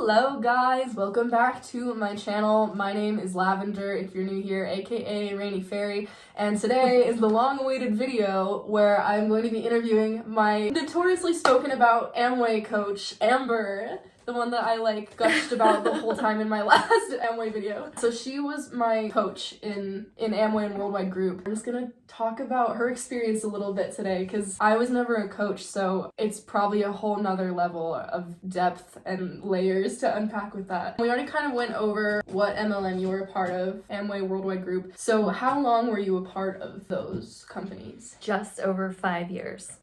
Hello guys, welcome back to my channel. My name is Lavender if you're new here, aka Rainy Fairy, and today is the long-awaited video where I'm going to be interviewing my notoriously spoken about Amway coach, Amber, the one that I gushed about the whole time in my last Amway video. So she was my coach in Amway and Worldwide Group. I'm just gonna talk about her experience a little bit today because I was never a coach, so it's probably a whole nother level of depth and layers to unpack with that. We already kind of went over what MLM you were a part of, Amway Worldwide Group. So how long were you a part of those companies? Just over 5 years.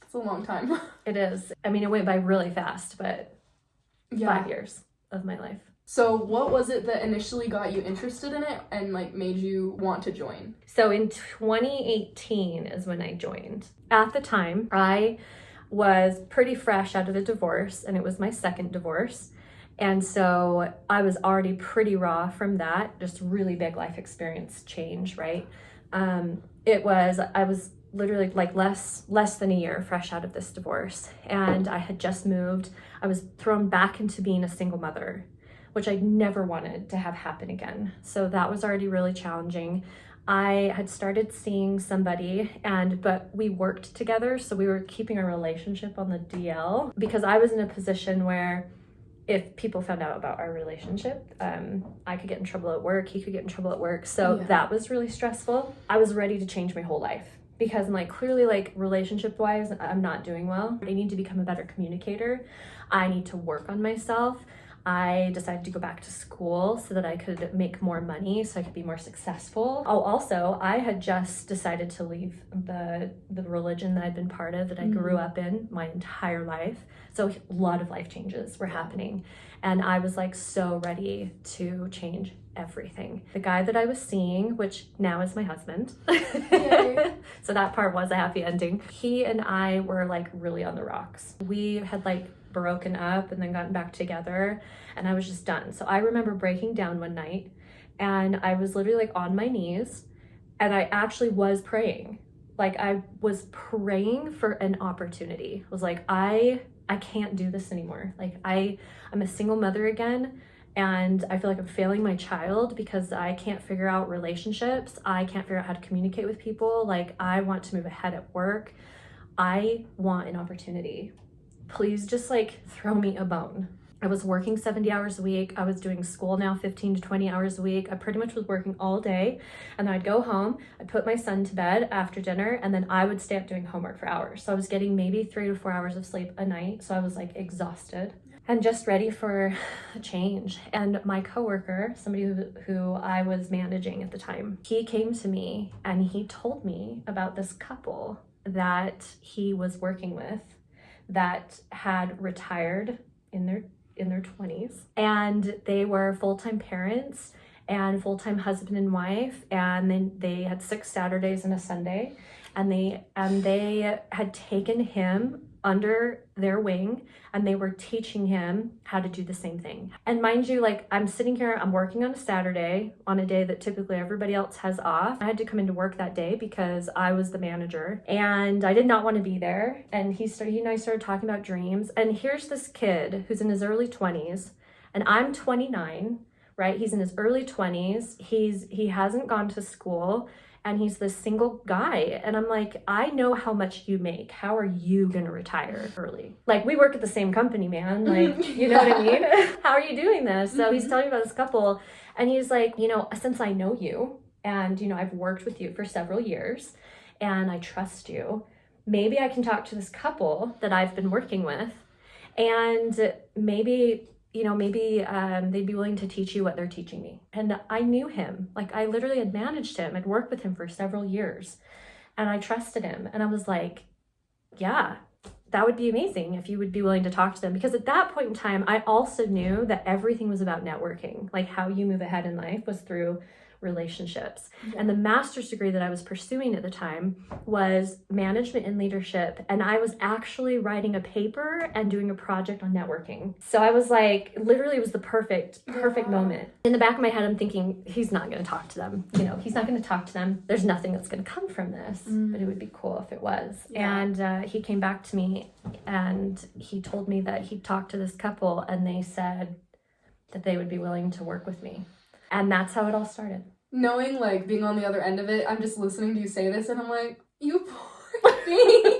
It's a long time. It is. I mean, it went by really fast, but yeah. 5 years of my life. So what was it that initially got you interested in it and made you want to join? So in 2018 is when I joined. At the time, I was pretty fresh out of a divorce, and it was my second divorce. And so I was already pretty raw from that, just really big life experience change, right? I was literally less than a year fresh out of this divorce, and I had just moved. I was thrown back into being a single mother, which I never wanted to have happen again. So that was already really challenging. I had started seeing somebody, but we worked together, so we were keeping our relationship on the DL because I was in a position where if people found out about our relationship, I could get in trouble at work, he could get in trouble at work. So that was really stressful. I was ready to change my whole life because I'm clearly relationship wise, I'm not doing well. I need to become a better communicator. I need to work on myself. I decided to go back to school so that I could make more money, so I could be more successful. Oh, also, I had just decided to leave the religion that I'd been part of, that I grew up in my entire life. So a lot of life changes were happening. And I was so ready to change everything. The guy that I was seeing, which now is my husband, so that part was a happy ending. He and I were really on the rocks. We had broken up and then gotten back together, and I was just done. So I remember breaking down one night, and I was literally on my knees, and I actually was praying. I was praying for an opportunity. I was I can't do this anymore. I'm a single mother again, and I feel like I'm failing my child because I can't figure out relationships. I can't figure out how to communicate with people. I want to move ahead at work. I want an opportunity. Please just throw me a bone. I was working 70 hours a week. I was doing school now 15 to 20 hours a week. I pretty much was working all day, and then I'd go home, I'd put my son to bed after dinner, and then I would stay up doing homework for hours. So I was getting maybe 3 to 4 hours of sleep a night. So I was exhausted and just ready for a change. And my coworker, somebody who I was managing at the time, he came to me and he told me about this couple that he was working with that had retired in their 20s, and they were full-time parents and full-time husband and wife, and then they had 6 Saturdays and a Sunday, and they had taken him under their wing, and they were teaching him how to do the same thing. And mind you, I'm sitting here, I'm working on a Saturday, on a day that typically everybody else has off. I had to come into work that day because I was the manager, and I did not want to be there. And he and I started talking about dreams. And here's this kid who's in his early 20s, and I'm 29, right? He's in his early 20s. He hasn't gone to school, and he's this single guy. And I'm I know how much you make. How are you gonna retire early? We work at the same company, man. You know what I mean? How are you doing this? So he's telling me about this couple, and he's since I know you, and I've worked with you for several years, and I trust you, maybe I can talk to this couple that I've been working with, and maybe they'd be willing to teach you what they're teaching me. And I knew him. I literally had managed him. I'd worked with him for several years, and I trusted him. And I was yeah, that would be amazing if you would be willing to talk to them. Because at that point in time, I also knew that everything was about networking. How you move ahead in life was through relationships. And the master's degree that I was pursuing at the time was management and leadership, and I was actually writing a paper and doing a project on networking. So I was literally it was the perfect moment. In the back of my head, I'm thinking, he's not going to talk to them. He's not going to talk to them. There's nothing that's going to come from this, but it would be cool if it was. And he came back to me, and he told me that he talked to this couple, and they said that they would be willing to work with me. And that's how it all started. Knowing, like, being on the other end of it, I'm just listening to you say this, and I'm like, you poor thing.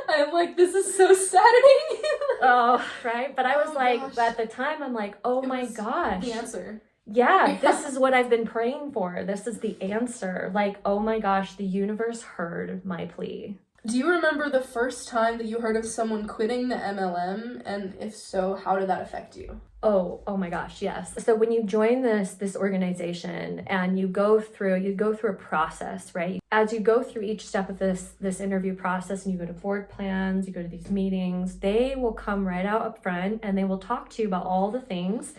I'm like, this is so saddening. Oh, right? But I was gosh. at the time, I'm like, oh my gosh. The answer. Yeah, this is what I've been praying for. This is the answer. Like, oh my gosh, the universe heard my plea. Do you remember the first time that you heard of someone quitting the MLM? And if so, how did that affect you? Oh my gosh, yes. So when you join this organization and you go through a process, right? As you go through each step of this interview process and you go to board plans, you go to these meetings, they will come right out up front and they will talk to you about all the things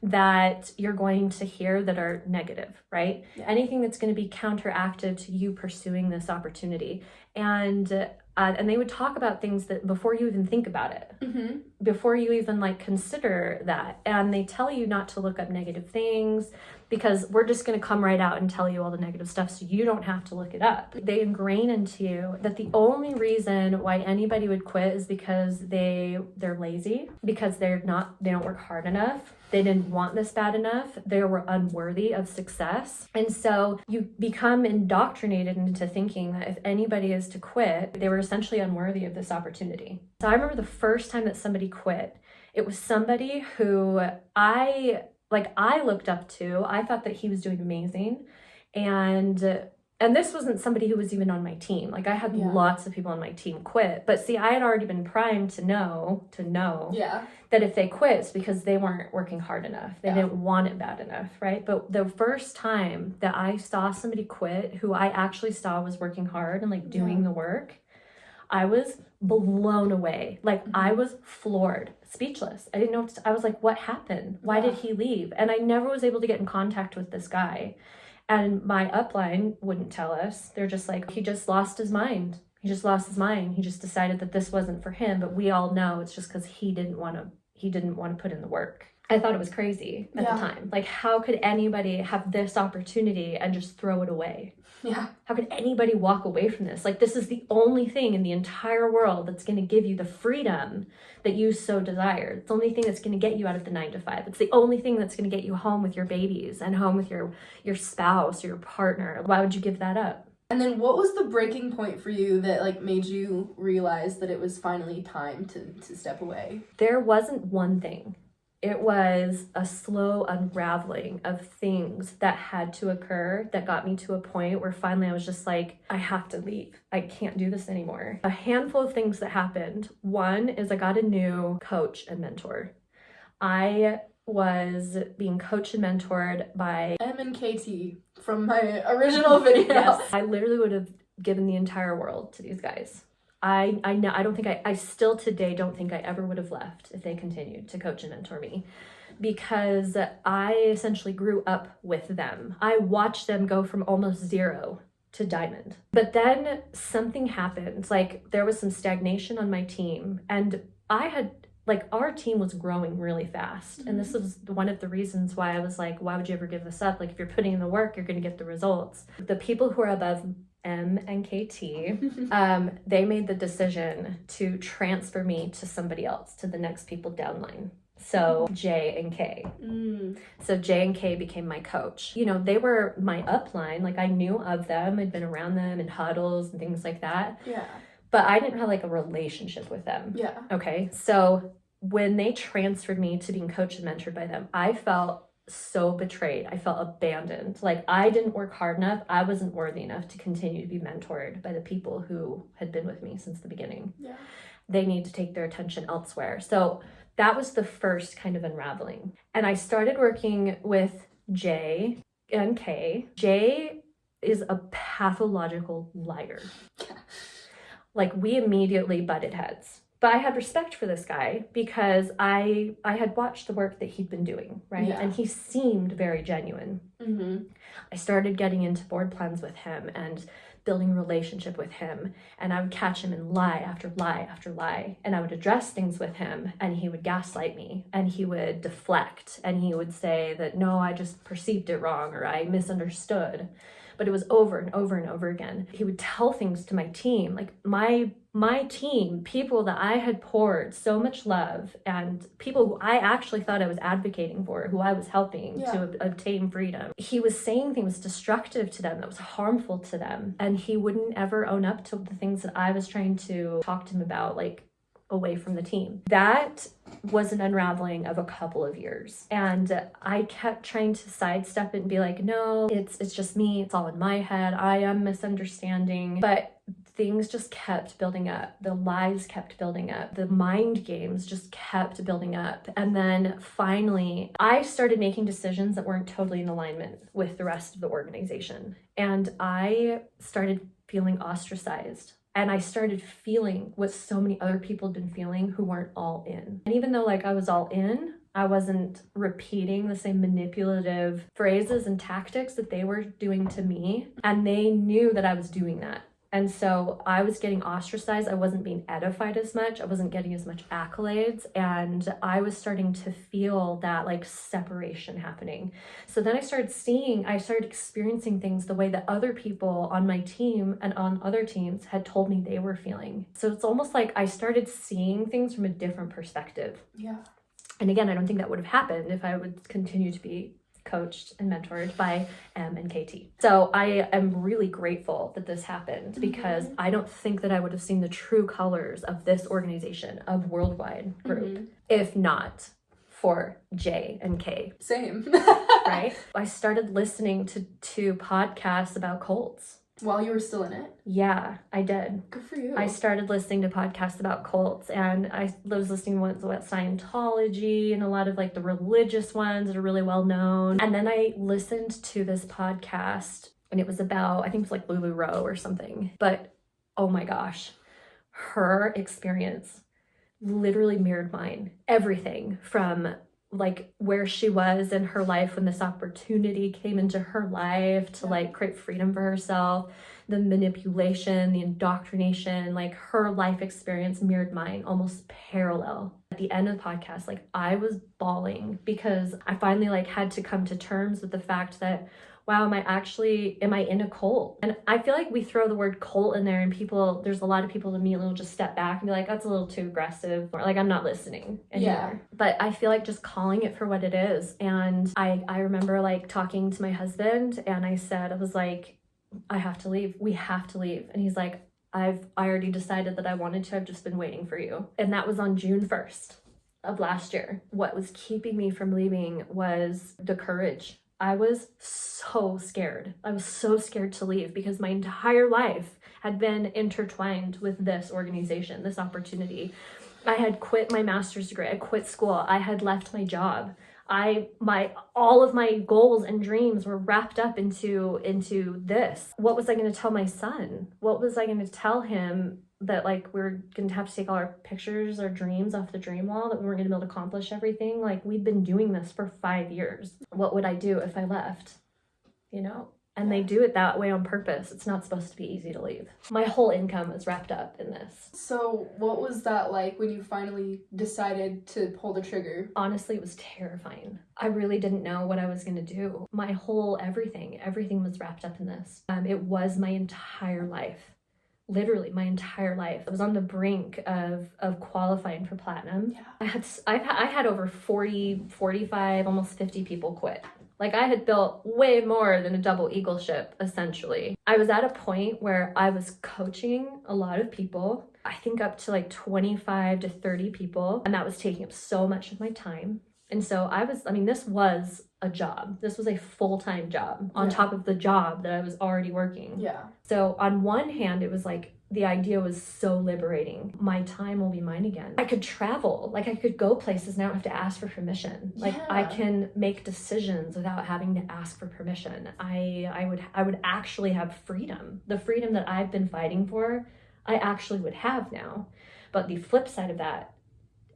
that you're going to hear that are negative, right? Yeah. Anything that's going to be counteractive to you pursuing this opportunity. And they would talk about things that before you even think about it, mm-hmm. before you even like consider that. And they tell you not to look up negative things because we're just going to come right out and tell you all the negative stuff so you don't have to look it up. They ingrain into you that the only reason why anybody would quit is because they're lazy, because they don't work hard enough. They didn't want this bad enough. They were unworthy of success. And so you become indoctrinated into thinking that if anybody is to quit, they were essentially unworthy of this opportunity. So I remember the first time that somebody quit, it was somebody who I looked up to. I thought that he was doing amazing. And this wasn't somebody who was even on my team. Like I had lots of people on my team quit. But see, I had already been primed to know that if they quit, it's because they weren't working hard enough. They didn't want it bad enough, right? But the first time that I saw somebody quit who I actually saw was working hard and like doing the work, I was blown away. Like I was floored, speechless. I didn't know I was like, what happened? Why did he leave? And I never was able to get in contact with this guy. And my upline wouldn't tell us. They're just like, he just lost his mind. He just lost his mind. He just decided that this wasn't for him. But we all know it's just because he didn't want to put in the work. I thought it was crazy at the time. Like, how could anybody have this opportunity and just throw it away? Yeah. How could anybody walk away from this? Like, this is the only thing in the entire world that's going to give you the freedom that you so desire. It's the only thing that's going to get you out of the 9-to-5. It's the only thing that's going to get you home with your babies and home with your spouse or your partner. Why would you give that up? And then what was the breaking point for you that like made you realize that it was finally time to step away? There wasn't one thing. It was a slow unraveling of things that had to occur that got me to a point where finally I was just like, I have to leave. I can't do this anymore. A handful of things that happened. One is I got a new coach and mentor. I was being coached and mentored by M and KT from my original video. Yes, I literally would have given the entire world to these guys. I still today don't think I ever would have left if they continued to coach and mentor me, because I essentially grew up with them. I watched them go from almost zero to diamond. But then something happened. Like there was some stagnation on my team, and our team was growing really fast. Mm-hmm. And this was one of the reasons why I was like, why would you ever give this up? Like if you're putting in the work, you're going to get the results. The people who are above M and KT, they made the decision to transfer me to somebody else, to the next people downline. So J and K. So J and K became my coach. You know, they were my upline. Like I knew of them. I'd been around them in huddles and things like that. Yeah. But I didn't have like a relationship with them. Yeah. Okay. So when they transferred me to being coached and mentored by them, I felt so betrayed. I felt abandoned. Like I didn't work hard enough. I wasn't worthy enough to continue to be mentored by the people who had been with me since the beginning. Yeah. They need to take their attention elsewhere. So that was the first kind of unraveling. And I started working with J and K. J is a pathological liar. Like we immediately butted heads. But I had respect for this guy because I had watched the work that he'd been doing, right? Yeah. And he seemed very genuine. Mm-hmm. I started getting into board plans with him and building a relationship with him. And I would catch him in lie after lie after lie. And I would address things with him and he would gaslight me and he would deflect and he would say that, no, I just perceived it wrong or I misunderstood. but it was over and over and over again. He would tell things to my team, like my team, people that I had poured so much love, and people who I actually thought I was advocating for, who I was helping to obtain freedom. He was saying things destructive to them, that was harmful to them, and he wouldn't ever own up to the things that I was trying to talk to him about, like away from the team. That was an unraveling of a couple of years. And I kept trying to sidestep it and be like, no, it's just me. It's all in my head. I am misunderstanding. But things just kept building up. The lies kept building up. The mind games just kept building up. And then finally, I started making decisions that weren't totally in alignment with the rest of the organization. And I started feeling ostracized. And I started feeling what so many other people had been feeling who weren't all in. And even though like I was all in, I wasn't repeating the same manipulative phrases and tactics that they were doing to me. And they knew that I was doing that. And so I was getting ostracized. I wasn't being edified as much. I wasn't getting as much accolades. And I was starting to feel that like separation happening. So then I started experiencing things the way that other people on my team and on other teams had told me they were feeling. So it's almost like I started seeing things from a different perspective. Yeah. And again, I don't think that would have happened if I would continue to be coached and mentored by M and KT. So I am really grateful that this happened, because I don't think that I would have seen the true colors of this organization, of Worldwide Group, if not for J and K. Same. Right? I started listening to podcasts about cults. While you were still in it? Yeah, I did. Good for you. I started listening to podcasts about cults, and I was listening to ones about Scientology and a lot of like the religious ones that are really well known. And then I listened to this podcast, and it was about, I think it was like Lulu Rowe or something. But oh my gosh, her experience literally mirrored mine. Everything from like where she was in her life when this opportunity came into her life to like create freedom for herself, the manipulation, the indoctrination, like her life experience mirrored mine, almost parallel. At the end of the podcast, like I was bawling, because I finally like had to come to terms with the fact that, wow, am I in a cult? And I feel like we throw the word cult in there, and there's a lot of people that immediately will just step back and be like, that's a little too aggressive, or like, I'm not listening anymore. Yeah. But I feel like just calling it for what it is. And I remember like talking to my husband, and I was like, I have to leave. We have to leave. And he's like, I already decided that I wanted to. I've just been waiting for you. And that was on June 1st of last year. What was keeping me from leaving was the courage. I was so scared. I was so scared to leave, because my entire life had been intertwined with this organization, this opportunity. I had quit my master's degree. I quit school. I had left my job. All of my goals and dreams were wrapped up into this. What was I going to tell my son? What was I going to tell him? That like we're going to have to take all our pictures, our dreams off the dream wall, that we weren't going to be able to accomplish everything. Like, we'd been doing this for 5 years. What would I do if I left? You know? And they do it that way on purpose. It's not supposed to be easy to leave. My whole income was wrapped up in this. So what was that like when you finally decided to pull the trigger? Honestly, it was terrifying. I really didn't know what I was going to do. My whole everything was wrapped up in this. It was my entire life. Literally my entire life. I was on the brink of qualifying for platinum. Yeah. I had over 40, 45, almost 50 people quit. Like, I had built way more than a double eagle ship, essentially. I was at a point where I was coaching a lot of people, I think up to like 25 to 30 people, and that was taking up so much of my time. And so this was a job. This was a full-time job on top of the job that I was already working. Yeah. So on one hand, it was like, the idea was so liberating. My time will be mine again. I could travel. Like, I could go places and I don't have to ask for permission. Like, I can make decisions without having to ask for permission. I would actually have freedom. The freedom that I've been fighting for, I actually would have now. But the flip side of that,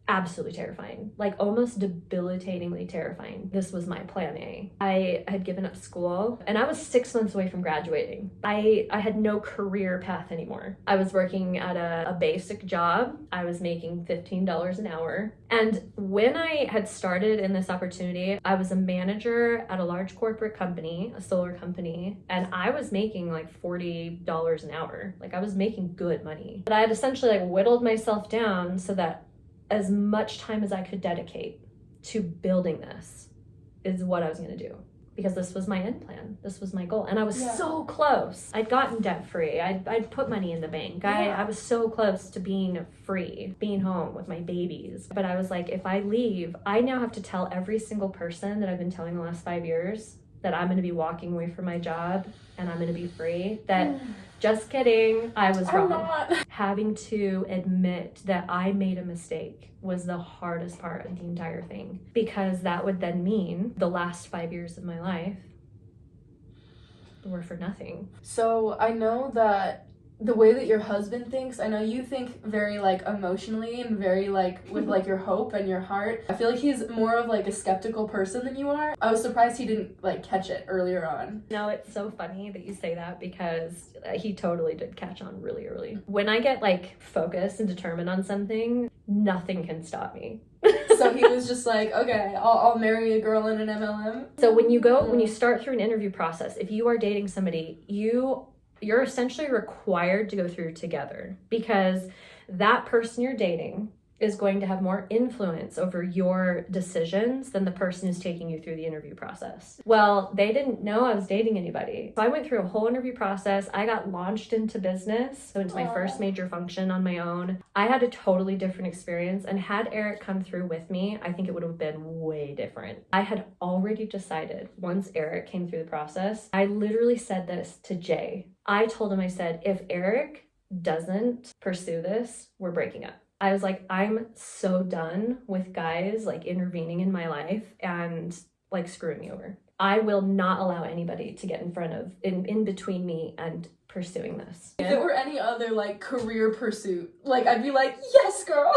absolutely terrifying, like almost debilitatingly terrifying. This was my plan A. I had given up school and I was 6 months away from graduating. I had no career path anymore. I was working at a basic job. I was making $15 an hour. And when I had started in this opportunity, I was a manager at a large corporate company, a solar company, and I was making like $40 an hour. Like I was making good money. But I had essentially like whittled myself down so that as much time as I could dedicate to building this is what I was going to do, because this was my end plan. This was my goal. And I was so close. I'd gotten debt free. I'd put money in the bank. I was so close to being free, being home with my babies. But I was like, if I leave, I now have to tell every single person that I've been telling the last 5 years that I'm going to be walking away from my job and I'm going to be free. That just kidding, I was wrong. Having to admit that I made a mistake was the hardest part of the entire thing, because that would then mean the last 5 years of my life were for nothing. So I know that the way that your husband thinks, I know you think very like emotionally and very like with like your hope and your heart. I feel like he's more of like a skeptical person than you are. I was surprised he didn't like catch it earlier on. No, it's so funny that you say that, because he totally did catch on really early. When I get like focused and determined on something, nothing can stop me. So he was just like, okay, I'll marry a girl in an MLM. So when you start through an interview process, if you are dating somebody, you're essentially required to go through together, because that person you're dating is going to have more influence over your decisions than the person who's taking you through the interview process. Well, they didn't know I was dating anybody. So I went through a whole interview process. I got launched into business, so into my first major function on my own. I had a totally different experience, and had Eric come through with me, I think it would have been way different. I had already decided, once Eric came through the process, I literally said this to Jay. I told him, I said, if Eric doesn't pursue this, we're breaking up. I was like, I'm so done with guys like intervening in my life and like screwing me over. I will not allow anybody to get in between me and pursuing this. If there were any other like career pursuit, like I'd be like, yes, girl.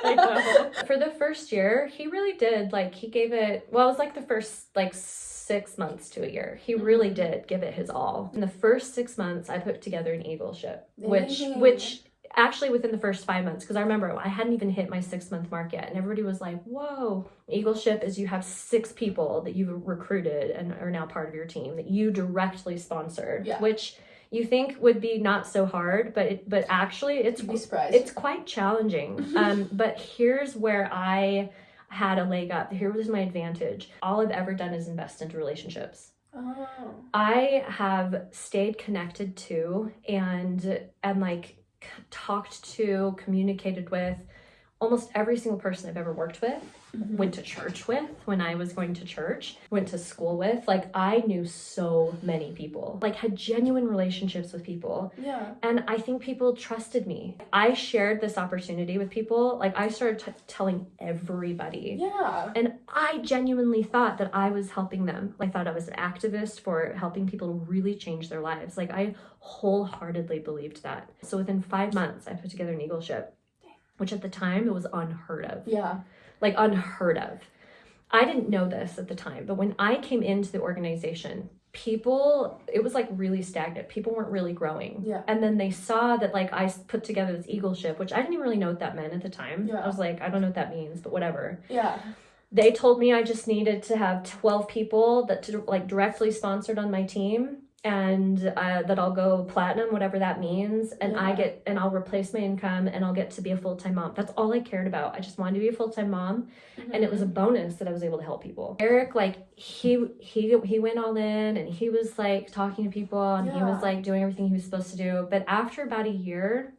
I know. For the first year, he really did, like he gave it, well, it was like the first like 6 months to a year. He really did give it his all. In the first 6 months, I put together an eagle ship, which actually within the first 5 months, because I remember I hadn't even hit my 6-month mark yet, and everybody was like, whoa. Eagle ship is you have 6 people that you've recruited and are now part of your team that you directly sponsored, which you think would be not so hard, but actually it's quite challenging. But here's where I had a leg up. Here was my advantage. All I've ever done is invest into relationships. I have stayed connected to and like talked to, communicated with almost every single person I've ever worked with, went to church with when I was going to church, went to school with. Like I knew so many people, like had genuine relationships with people. Yeah. And I think people trusted me. I shared this opportunity with people. Like I started telling everybody. Yeah. And I genuinely thought that I was helping them. I thought I was an activist for helping people really change their lives. Like I wholeheartedly believed that. So within 5 months, I put together an eagle ship, which at the time it was unheard of. Yeah. Like unheard of. I didn't know this at the time, but when I came into the organization, it was like really stagnant. People weren't really growing. Yeah. And then they saw that like I put together this eagle ship, which I didn't even really know what that meant at the time. Yeah. I was like, I don't know what that means, but whatever. Yeah. They told me I just needed to have 12 people that like directly sponsored on my team, and that I'll go platinum, whatever that means, and I'll replace my income, and I'll get to be a full-time mom. That's all I cared about. I just wanted to be a full-time mom, and it was a bonus that I was able to help people. Eric, like he went all in, and he was like talking to people, and he was like doing everything he was supposed to do. But after about a year,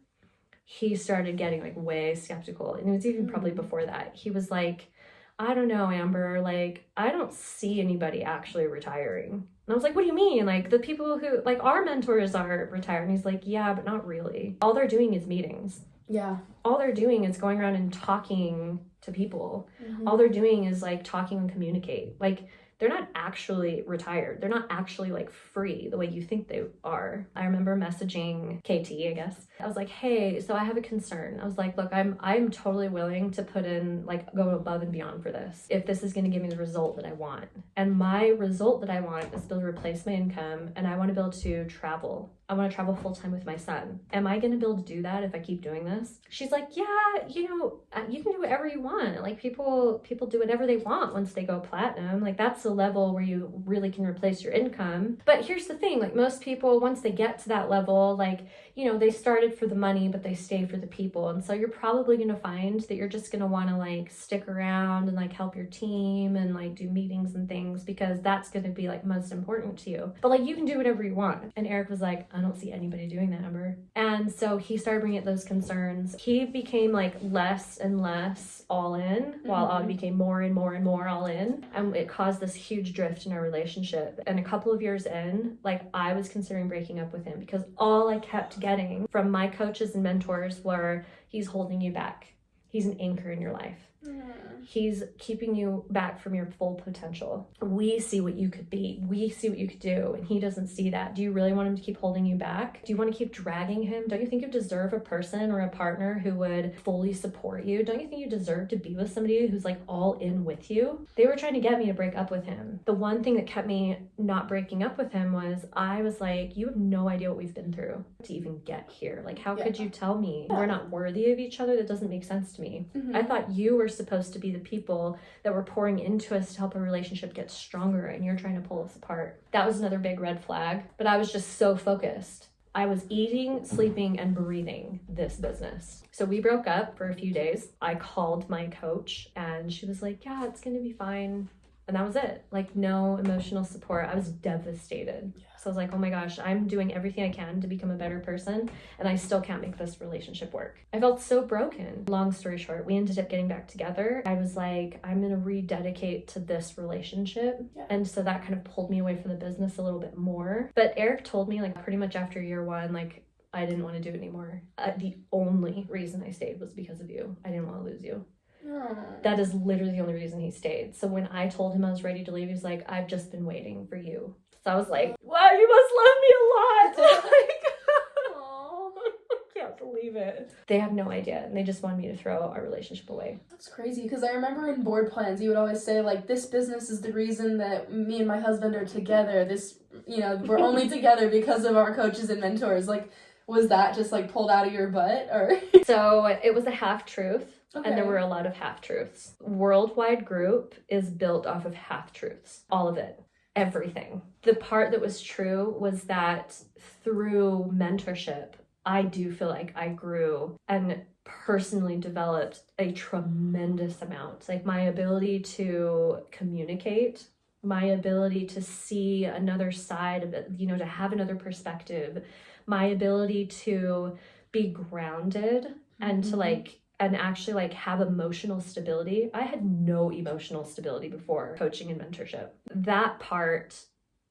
he started getting like way skeptical, and it was even probably before that. He was like, I don't know, Amber, like I don't see anybody actually retiring. And I was like, what do you mean? Like the people who, like our mentors are retired. And he's like, yeah, but not really. All they're doing is meetings. Yeah. All they're doing is going around and talking to people. All they're doing is like talking and communicate. Like, they're not actually retired. They're not actually like free the way you think they are. I remember messaging KT, I guess. I was like, hey, so I have a concern. I was like, look, I'm totally willing to put in, like, go above and beyond for this, if this is going to give me the result that I want. And my result that I want is to be able to replace my income, and I want to be able to travel. I want to travel full time with my son. Am I going to be able to do that if I keep doing this? She's like, yeah, you can do whatever you want. Like, people do whatever they want once they go platinum. Like, that's the level where you really can replace your income. But here's the thing, like, most people, once they get to that level, like, they started for the money, but they stay for the people. And so you're probably going to find that you're just going to want to like stick around and like help your team and like do meetings and things, because that's going to be like most important to you. But like, you can do whatever you want. And Eric was like, I don't see anybody doing that, Amber. And so he started bringing up those concerns. He became like less and less all in, while I became more and more and more all in. And it caused this huge drift in our relationship. And a couple of years in, like, I was considering breaking up with him, because all I kept getting from my coaches and mentors were, he's holding you back. He's an anchor in your life. He's keeping you back from your full potential. We see what you could be. We see what you could do, and he doesn't see that. Do you really want him to keep holding you back? Do you want to keep dragging him? Don't you think you deserve a person or a partner who would fully support you? Don't you think you deserve to be with somebody who's like all in with you? They were trying to get me to break up with him. The one thing that kept me not breaking up with him was, I was like, you have no idea what we've been through to even get here. Like, how could you tell me we're not worthy of each other? That doesn't make sense to me. I thought you were supposed to be the people that were pouring into us to help a relationship get stronger, and you're trying to pull us apart. That was another big red flag, but I was just so focused. I was eating, sleeping, and breathing this business. So we broke up for a few days. I called my coach and she was like, yeah, it's going to be fine. And that was it. Like, no emotional support. I was devastated. So I was like, oh my gosh, I'm doing everything I can to become a better person, and I still can't make this relationship work. I felt so broken. Long story short, we ended up getting back together. I was like, I'm going to rededicate to this relationship. And so that kind of pulled me away from the business a little bit more. But Eric told me, like, pretty much after year one, like, I didn't want to do it anymore. The only reason I stayed was because of you. I didn't want to lose you. That is literally the only reason he stayed. So when I told him I was ready to leave, he was like, I've just been waiting for you. So I was like, wow, you must love me a lot. I can't believe it. They have no idea, and they just wanted me to throw our relationship away. That's crazy, because I remember in board plans, you would always say, like, this business is the reason that me and my husband are together. This, we're only together because of our coaches and mentors. Like, was that just, like, pulled out of your butt, or? So it was a half-truth. Okay. And there were a lot of half-truths. Worldwide group is built off of half-truths. All of it. Everything. The part that was true was that through mentorship, I do feel like I grew and personally developed a tremendous amount. Like, my ability to communicate, my ability to see another side of it, to have another perspective, my ability to be grounded and to and actually have emotional stability. I had no emotional stability before coaching and mentorship. That part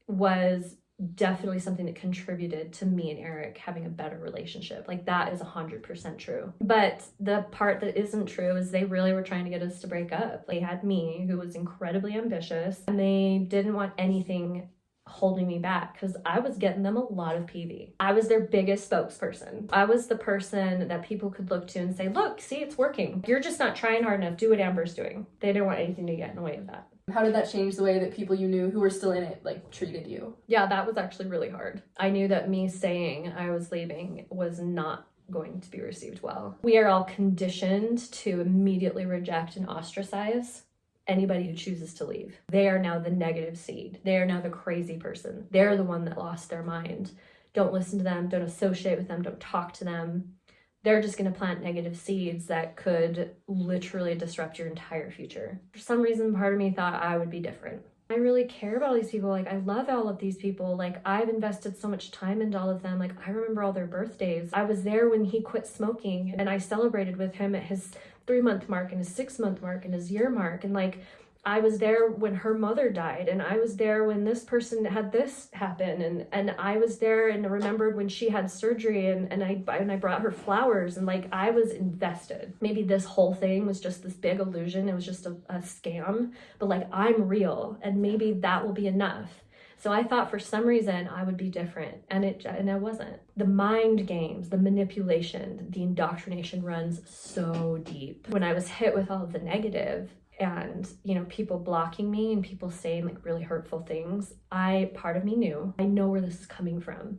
was definitely something that contributed to me and Eric having a better relationship. Like, that is 100% true. But the part that isn't true is they really were trying to get us to break up. They had me, who was incredibly ambitious, and they didn't want anything holding me back, because I was getting them a lot of PV. I was their biggest spokesperson. I was the person that people could look to and say, look, see, it's working. You're just not trying hard enough. Do what Amber's doing. They didn't want anything to get in the way of that. How did that change the way that people you knew who were still in it, like, treated you? Yeah, that was actually really hard. I knew that me saying I was leaving was not going to be received well. We are all conditioned to immediately reject and ostracize anybody who chooses to leave. They are now the negative seed. They are now the crazy person. They're the one that lost their mind. Don't listen to them. Don't associate with them. Don't talk to them. They're just going to plant negative seeds that could literally disrupt your entire future. For some reason, part of me thought I would be different. I really care about all these people. Like, I love all of these people. Like, I've invested so much time into all of them. Like, I remember all their birthdays. I was there when he quit smoking, and I celebrated with him at his 3-month mark and his 6-month mark and his year mark. And like, I was there when her mother died, and I was there when this person had this happen, and I was there and remembered when she had surgery, and I brought her flowers, and like I was invested. Maybe this whole thing was just this big illusion, it was just a scam, but like I'm real, and maybe that will be enough. So I thought for some reason I would be different, and I wasn't. The mind games, the manipulation, the indoctrination runs so deep. When I was hit with all of the negative, and people blocking me and people saying like really hurtful things, part of me knew, I know where this is coming from,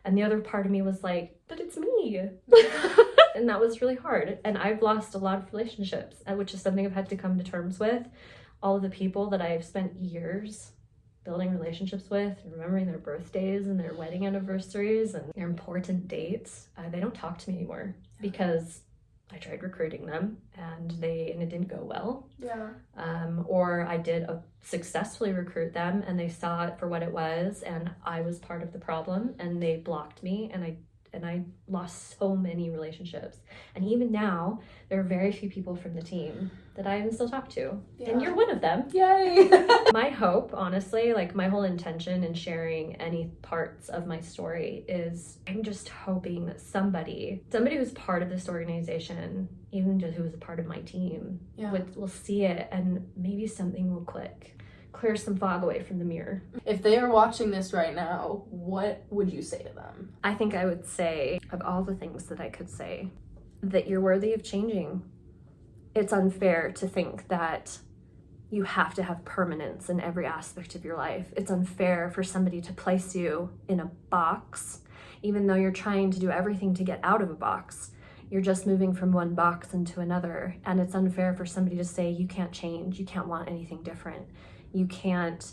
and the other part of me was like, but it's me. And that was really hard, and I've lost a lot of relationships, which is something I've had to come to terms with. All of the people that I've spent years building relationships with, remembering their birthdays and their wedding anniversaries and their important dates, they don't talk to me anymore because I tried recruiting them and it didn't go well. Yeah. Or I did successfully recruit them and they saw it for what it was, and I was part of the problem, and they blocked me, and I lost so many relationships. And even now, there are very few people from the team that I even still talk to. Yeah. And you're one of them. Yay! My hope, honestly, like my whole intention in sharing any parts of my story is I'm just hoping that somebody who's part of this organization, even just who is a part of my team, will see it, and maybe something will click. Clear some fog away from the mirror. If they are watching this right now, what would you say to them? I think I would say, of all the things that I could say, that you're worthy of changing. It's unfair to think that you have to have permanence in every aspect of your life. It's unfair for somebody to place you in a box, even though you're trying to do everything to get out of a box. You're just moving from one box into another. And it's unfair for somebody to say you can't change, you can't want anything different. You can't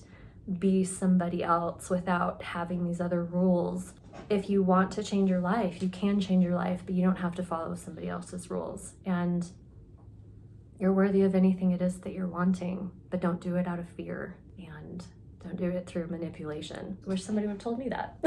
be somebody else without having these other rules. If you want to change your life, you can change your life, but you don't have to follow somebody else's rules. And you're worthy of anything it is that you're wanting, but don't do it out of fear, and don't do it through manipulation. I wish somebody would have told me that.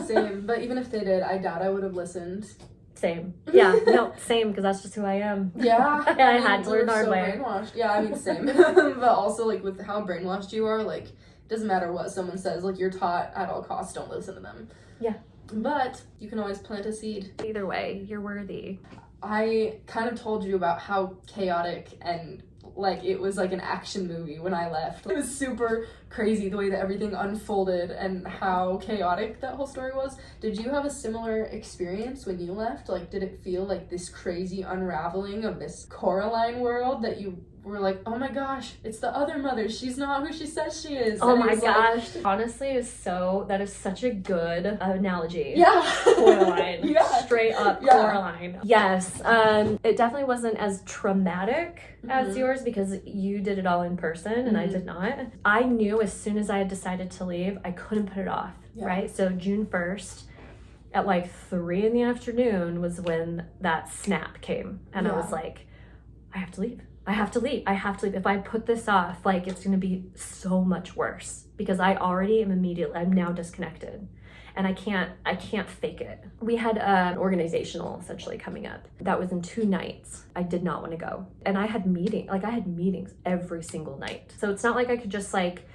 Same, but even if they did, I doubt I would have listened. Same. Yeah, no, same, because that's just who I am. Yeah. I had to learn the hard so way. Brainwashed. Yeah, I mean, same. But also, like, with how brainwashed you are, like, it doesn't matter what someone says, like, you're taught at all costs, don't listen to them. Yeah. But you can always plant a seed. Either way, you're worthy. I kind of told you about how chaotic and like it was like an action movie when I left. It was super crazy the way that everything unfolded and how chaotic that whole story was. Did you have a similar experience when you left? Like, did it feel like this crazy unraveling of this Coraline world that you were like, oh my gosh, it's the other mother, she's not who she says she is? Oh my gosh. Like, honestly, that is such a good analogy. Yeah. Coraline. Yeah. Straight up Coraline. Yes. It definitely wasn't as traumatic as yours because you did it all in person and I did not. I knew as soon as I had decided to leave, I couldn't put it off, right? So June 1st at like 3 p.m. was when that snap came. And I was like, I have to leave. I have to leave. If I put this off, like it's going to be so much worse because I'm now disconnected and I can't fake it. We had an organizational essentially coming up. That was in 2 nights. I did not want to go. And I had meetings every single night. So it's not like I could just like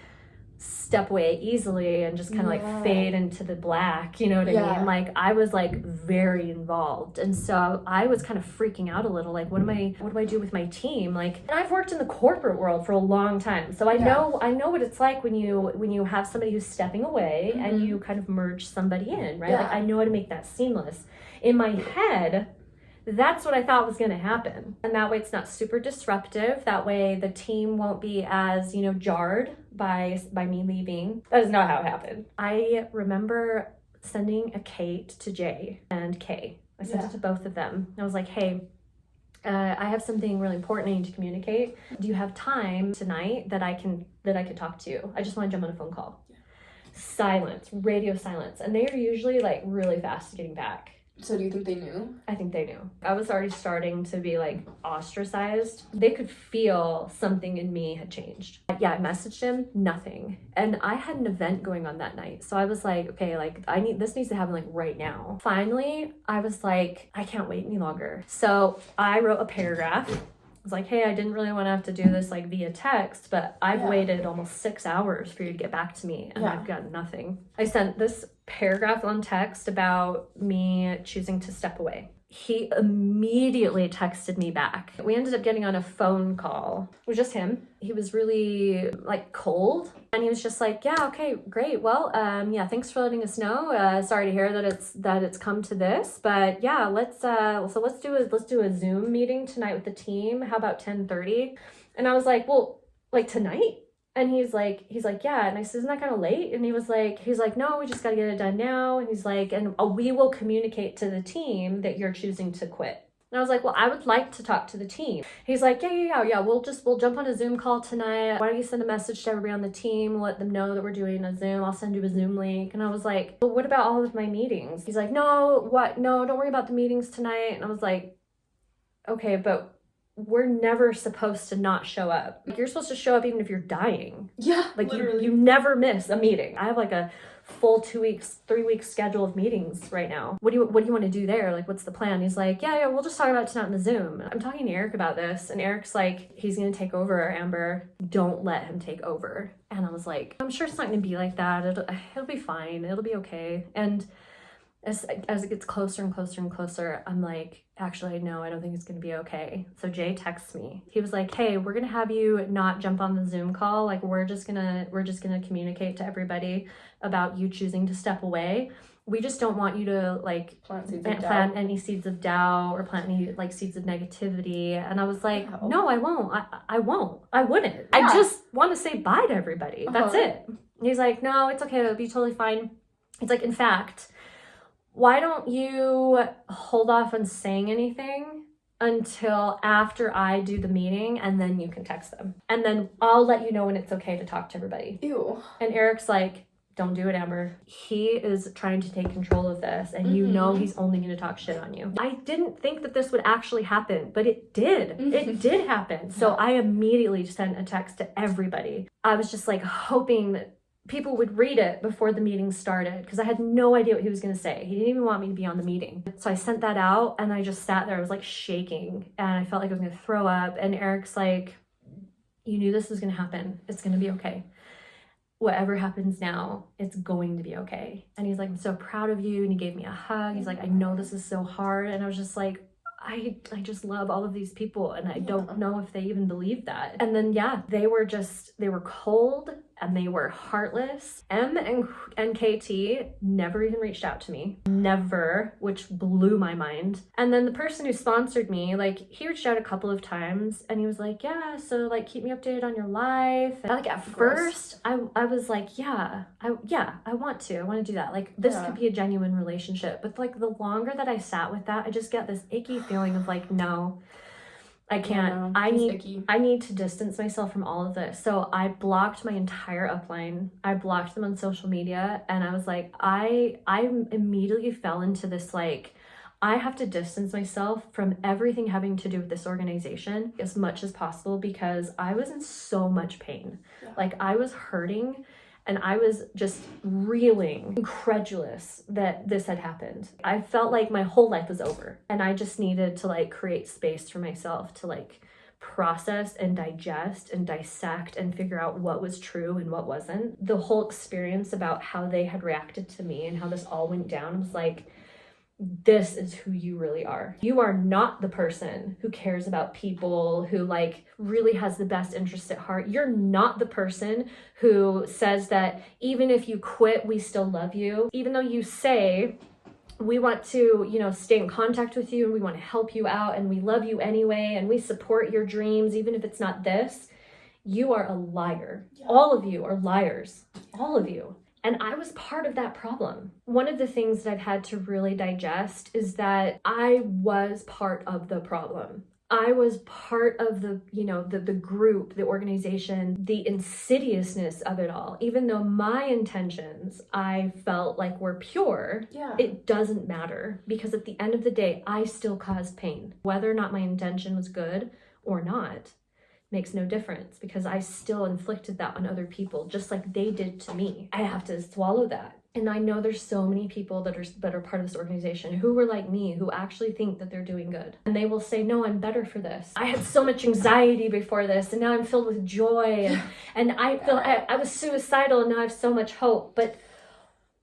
step away easily and just kind of like fade into the black, you know what I mean? Like I was like very involved. And so I was kind of freaking out a little, like what do I do with my team? Like, and I've worked in the corporate world for a long time. So I know what it's like when you have somebody who's stepping away and you kind of merge somebody in, right? Like I know how to make that seamless. In my head, that's what I thought was going to happen. And that way it's not super disruptive. That way the team won't be as, jarred by me leaving. That is not how it happened. I remember sending a Kate to Jay and Kay. I sent it to both of them. I was like, hey, I have something really important I need to communicate. Do you have time tonight that I can talk to you? I just want to jump on a phone call. Silence, radio silence. And they are usually like really fast at getting back. So do you think they knew? I think they knew. I was already starting to be like ostracized. They could feel something in me had changed. Yeah, I messaged him, nothing. And I had an event going on that night. So I was like, okay, like this needs to happen like right now. Finally, I was like, I can't wait any longer. So I wrote a paragraph was like, hey, I didn't really want to have to do this like via text, but I've Yeah. waited almost 6 hours for you to get back to me, and Yeah. I've gotten nothing. I sent this paragraph on text about me choosing to step away. He immediately texted me back. We ended up getting on a phone call. It was just him. He was really like cold, and he was just like, yeah, okay, great. Well, yeah, thanks for letting us know. Sorry to hear that it's come to this, but yeah, let's do a Zoom meeting tonight with the team. How about 10:30? And I was like, well, like tonight? And he's like, yeah. And I said, isn't that kind of late? And he's like, no, we just got to get it done now. And he's like, and we will communicate to the team that you're choosing to quit. And I was like, well, I would like to talk to the team. He's like, yeah. We'll jump on a Zoom call tonight. Why don't you send a message to everybody on the team? Let them know that we're doing a Zoom. I'll send you a Zoom link. And I was like, well, what about all of my meetings? He's like, no, don't worry about the meetings tonight. And I was like, okay, but we're never supposed to not show up. Like, you're supposed to show up even if you're dying. Yeah, like literally. you never miss a meeting. I have like a full 3 weeks schedule of meetings right now. What do you want to do there? Like, what's the plan? He's like, yeah, we'll just talk about it tonight on the Zoom. I'm talking to Eric about this, and Eric's like, he's gonna take over, Amber. Don't let him take over. And I was like, I'm sure it's not gonna be like that. It'll be fine. It'll be okay. And as it gets closer and closer and closer, I'm like, actually, no, I don't think it's going to be okay. So Jay texts me. He was like, hey, we're going to have you not jump on the Zoom call. Like, we're just going to communicate to everybody about you choosing to step away. We just don't want you to like plant any seeds of doubt or plant any like seeds of negativity. And I was like, no, I won't. I wouldn't. Yeah. I just want to say bye to everybody. That's it. And he's like, no, it's okay. It'll be totally fine. It's like, in fact, why don't you hold off on saying anything until after I do the meeting, and then you can text them. And then I'll let you know when it's okay to talk to everybody. Ew. And Eric's like, don't do it, Amber. He is trying to take control of this, and you know he's only going to talk shit on you. I didn't think that this would actually happen, but it did. It did happen. So I immediately sent a text to everybody. I was just like hoping that people would read it before the meeting started, because I had no idea what he was going to say. He didn't even want me to be on the meeting. So I sent that out, and I just sat there. I was like shaking, and I felt like I was going to throw up. And Eric's like, you knew this was going to happen. It's going to be okay. Whatever happens now, it's going to be okay. And he's like, I'm so proud of you. And he gave me a hug. He's like, I know this is so hard. And I was just like, I just love all of these people, and I don't know if they even believe that. And then, yeah, they were cold, and they were heartless. M and KT never even reached out to me. Never, which blew my mind. And then the person who sponsored me, like, he reached out a couple of times, and he was like, yeah, so like keep me updated on your life. And like at first I was like, I want to do that. Like, this could be a genuine relationship. But like the longer that I sat with that, I just get this icky feeling of like, no, I can't. I need to distance myself from all of this. So I blocked my entire upline. I blocked them on social media, and I was like, I immediately fell into this like, I have to distance myself from everything having to do with this organization as much as possible, because I was in so much pain. Like, I was hurting, and I was just reeling, incredulous that this had happened. I felt like my whole life was over, and I just needed to like create space for myself to like process and digest and dissect and figure out what was true and what wasn't. The whole experience about how they had reacted to me and how this all went down was like, this is who you really are. You are not the person who cares about people, who like really has the best interests at heart. You're not the person who says that even if you quit, we still love you. Even though you say, we want to, stay in contact with you, and we want to help you out, and we love you anyway, and we support your dreams, even if it's not this, you are a liar. Yeah. All of you are liars. All of you. And I was part of that problem. One of the things that I've had to really digest is that I was part of the problem. I was part of the group, the organization, the insidiousness of it all. Even though my intentions, I felt like were pure, it doesn't matter, because at the end of the day, I still caused pain. Whether or not my intention was good or not, makes no difference because I still inflicted that on other people, just like they did to me. I have to swallow that. And I know there's so many people that are part of this organization who were like me, who actually think that they're doing good. And they will say, no, I'm better for this. I had so much anxiety before this, and now I'm filled with joy. And I feel I was suicidal, and now I have so much hope. But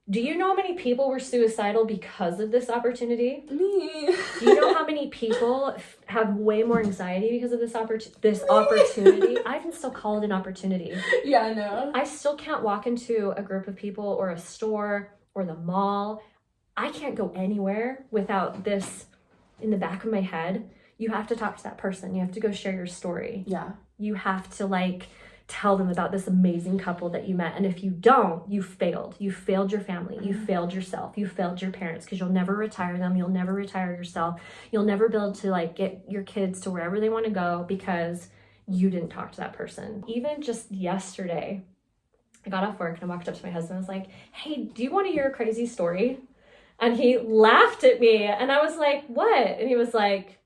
do you know how many people were suicidal because of this opportunity? Me. Do you know how many people have way more anxiety because of this opportunity? I can still call it an opportunity. Yeah, I know. I still can't walk into a group of people or a store or the mall. I can't go anywhere without this in the back of my head. You have to talk to that person. You have to go share your story. Yeah. You have to tell them about this amazing couple that you met. And if you don't, you failed. You failed your family. You failed yourself. You failed your parents, because you'll never retire them. You'll never retire yourself. You'll never be able to get your kids to wherever they want to go because you didn't talk to that person. Even just yesterday, I got off work and I walked up to my husband. I was like, hey, do you want to hear a crazy story? And he laughed at me. And I was like, what? And he was like,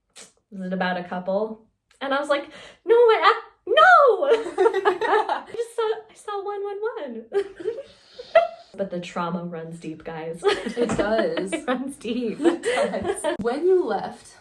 is it about a couple? And I was like, no, no! I saw 111. But the trauma runs deep, guys. It does. It runs deep. It does. When you left,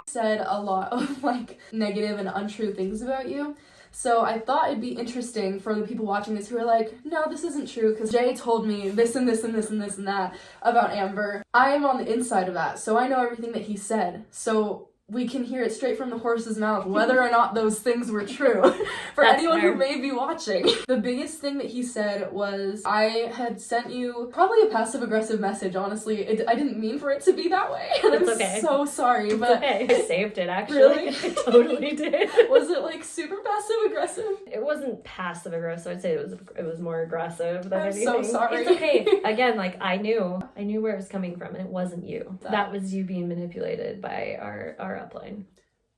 said a lot of negative and untrue things about you. So I thought it'd be interesting for the people watching this who are like, no, this isn't true, because Jay told me this and this and this and this and that about Amber. I am on the inside of that, so I know everything that he said. So we can hear it straight from the horse's mouth, whether or not those things were true. For anyone who may be watching. The biggest thing that he said was, I had sent you probably a passive-aggressive message, honestly. I didn't mean for it to be that way. And I'm so sorry, but... Okay. I saved it, actually. Really? I totally did. Was it, super passive-aggressive? It wasn't passive-aggressive. I'd say it was more aggressive than anything. I'm so sorry. It's okay. Again, I knew where it was coming from, and it wasn't you. That was you being manipulated by our upline.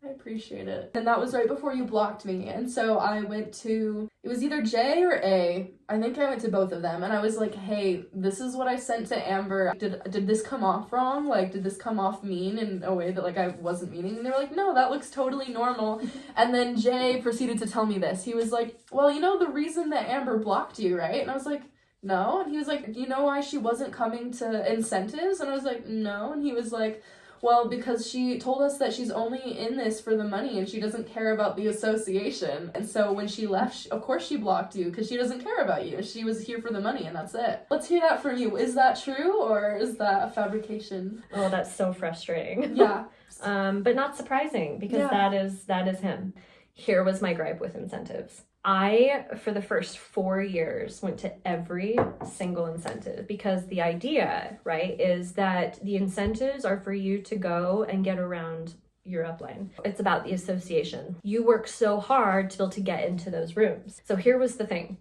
I appreciate it. And that was right before you blocked me. And so I went to, it was either J or A. I think I went to both of them. And I was like, hey, this is what I sent to Amber. Did this come off wrong? Did this come off mean in a way that I wasn't meaning? And they were like, no, that looks totally normal. And then Jay proceeded to tell me this. He was like, well, you know the reason that Amber blocked you, right? And I was like, no. And he was like, do you know why she wasn't coming to incentives? And I was like, no. And he was like, well, because she told us that she's only in this for the money and she doesn't care about the association. And so when she left, of course she blocked you because she doesn't care about you. She was here for the money and that's it. Let's hear that from you. Is that true or is that a fabrication? Oh, that's so frustrating. Yeah. But not surprising because that is him. Here was my gripe with incentives. I, for the first 4 years, went to every single incentive because the idea, right, is that the incentives are for you to go and get around your upline. It's about the association. You work so hard to be able to get into those rooms. So here was the thing.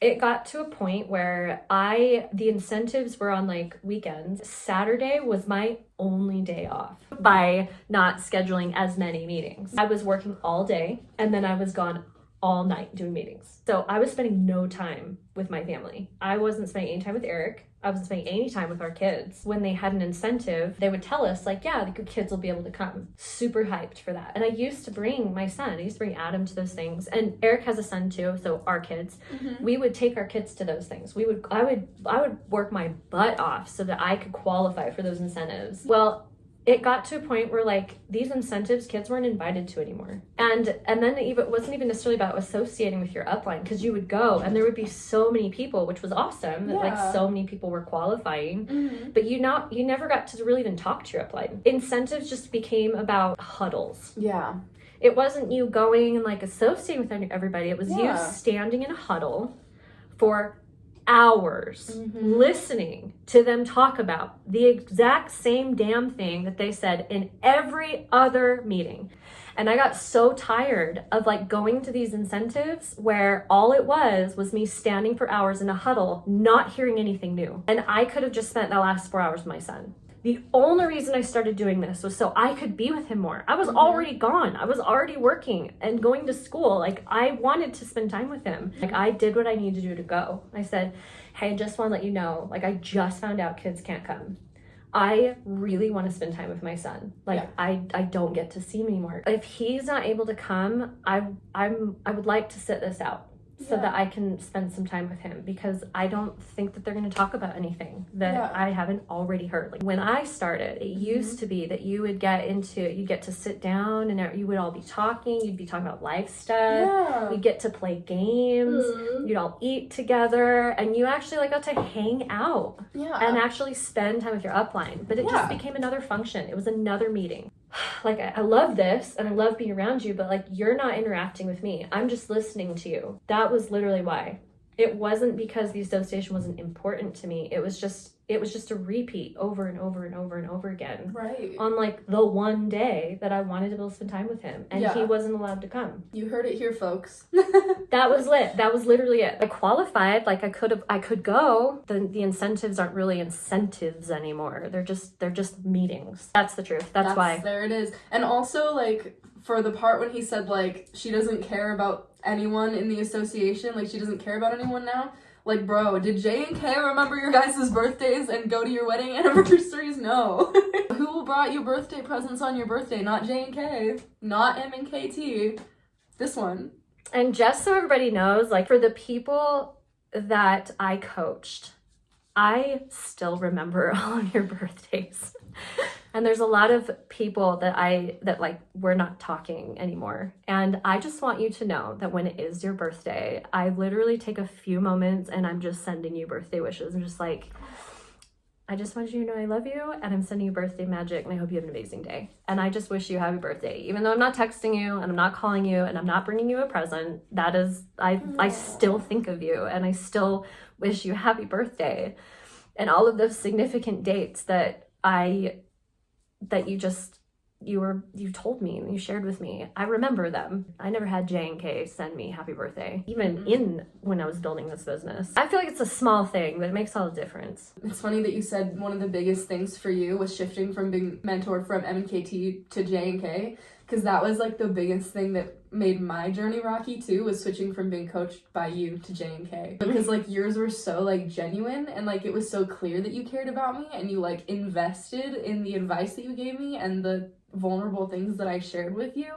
It got to a point where the incentives were on weekends. Saturday was my only day off by not scheduling as many meetings. I was working all day and then I was gone all night doing meetings. So I was spending no time with my family. I wasn't spending any time with Eric. I wasn't spending any time with our kids. When they had an incentive, they would tell us yeah, the kids will be able to come. Super hyped for that. And I used to bring my son. I used to bring Adam to those things. And Eric has a son too, so our kids. Mm-hmm. We would take our kids to those things. I would work my butt off so that I could qualify for those incentives. Well, it got to a point where these incentives kids weren't invited to anymore. And then it wasn't even necessarily about associating with your upline, because you would go and there would be so many people, which was awesome that so many people were qualifying. Mm-hmm. But you never got to really even talk to your upline. Incentives just became about huddles. Yeah. It wasn't you going and associating with everybody. It was you standing in a huddle for hours listening to them talk about the exact same damn thing that they said in every other meeting. And I got so tired of going to these incentives where all it was me standing for hours in a huddle, not hearing anything new. And I could have just spent the last 4 hours with my son. The only reason I started doing this was so I could be with him more. I was already gone. I was already working and going to school. I wanted to spend time with him. I did what I needed to do to go. I said, hey, I just want to let you know, I just found out kids can't come. I really want to spend time with my son. Like, yeah. I don't get to see him anymore. If he's not able to come, I would like to sit this out so that I can spend some time with him, because I don't think that they're going to talk about anything that I haven't already heard. Like, when I started, it used to be that you would get to sit down and you would all be talking. You'd be talking about life stuff. Yeah. You'd get to play games. You'd all eat together, and you actually like got to hang out and actually spend time with your upline. But it just became another function. It was another meeting. Like, I love this and I love being around you, but like, you're not interacting with me. I'm just listening to you. That was literally why. It wasn't because the association wasn't important to me. It was just a repeat over and over and over and over again. Right. On like the one day that I wanted to be able to spend time with him, and he wasn't allowed to come. You heard it here, folks. That was lit. That was literally it. I qualified. Like, I could go. The incentives aren't really incentives anymore. They're just meetings. That's the truth. That's why. There it is. And also, like, for the part when he said like she doesn't care about anyone in the association, like she doesn't care about anyone now. Like, bro, did J and K remember your guys' birthdays and go to your wedding anniversaries? No. Who brought you birthday presents on your birthday? Not J and K. Not M and KT. This one. And just so everybody knows, like, for the people that I coached, I still remember all of your birthdays. And there's a lot of people that like, we're not talking anymore. And I just want you to know that when it is your birthday, I literally take a few moments and I'm just sending you birthday wishes. I'm just like, I just want you to know I love you, and I'm sending you birthday magic, and I hope you have an amazing day. And I just wish you a happy birthday. Even though I'm not texting you and I'm not calling you and I'm not bringing you a present, that is, I still think of you, and I still wish you a happy birthday. And all of those significant dates that you told me and you shared with me, I remember them. I never had J and K send me happy birthday, even when I was building this business. I feel like it's a small thing, but it makes all the difference. It's funny that you said one of the biggest things for you was shifting from being mentored from M and KT to J and K, because that was like the biggest thing that made my journey rocky too, was switching from being coached by you to J and K. Because like, yours were so like genuine, and like, it was so clear that you cared about me and you like invested in the advice that you gave me and the vulnerable things that I shared with you.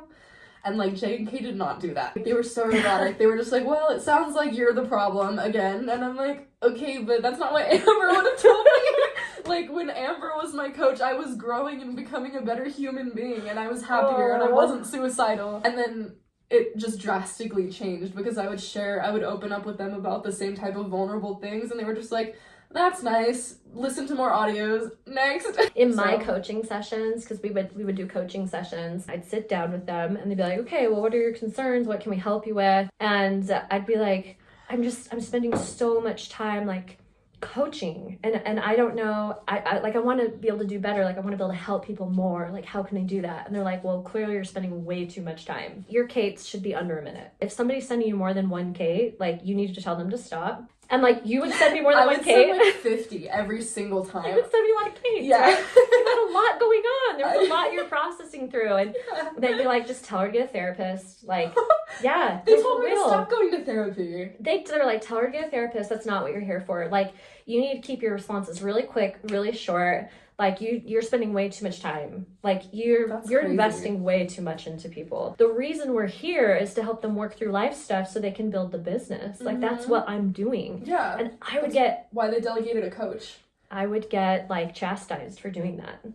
And like, J and K did not do that. Like, they were so robotic. They were just like, well, it sounds like you're the problem again. And I'm like, okay, but that's not what Amber would have told me. Like, when Amber was my coach, I was growing and becoming a better human being, and I was happier and I wasn't suicidal. And then it just drastically changed, because I would open up with them about the same type of vulnerable things, and they were just like, that's nice, listen to more audios, next. In my coaching sessions, because we would do coaching sessions, I'd sit down with them and they'd be like, okay, well, what are your concerns? What can we help you with? And I'd be like, I'm spending so much time like coaching, and I don't know, I want to be able to do better. Like, I want to be able to help people more. Like, how can I do that? And they're like, well, clearly you're spending way too much time. Your Kates should be under a minute. If somebody's sending you more than one Kate, like, you need to tell them to stop. And like, you would send me more than one Kate. I would send like 50 every single time. You would send me a lot of Kates. Yeah. Right? You had a lot going on. There was a lot you're processing through. And they'd be like, just tell her to get a therapist. Like, yeah. They told me to stop going to therapy. They're like, tell her to get a therapist. That's not what you're here for. Like, you need to keep your responses really quick, really short. Like, you're spending way too much time. Like, you're investing way too much into people. The reason we're here is to help them work through life stuff so they can build the business. Like, that's what I'm doing. Yeah. And I would why they delegated a coach. I would get, like, chastised for doing that.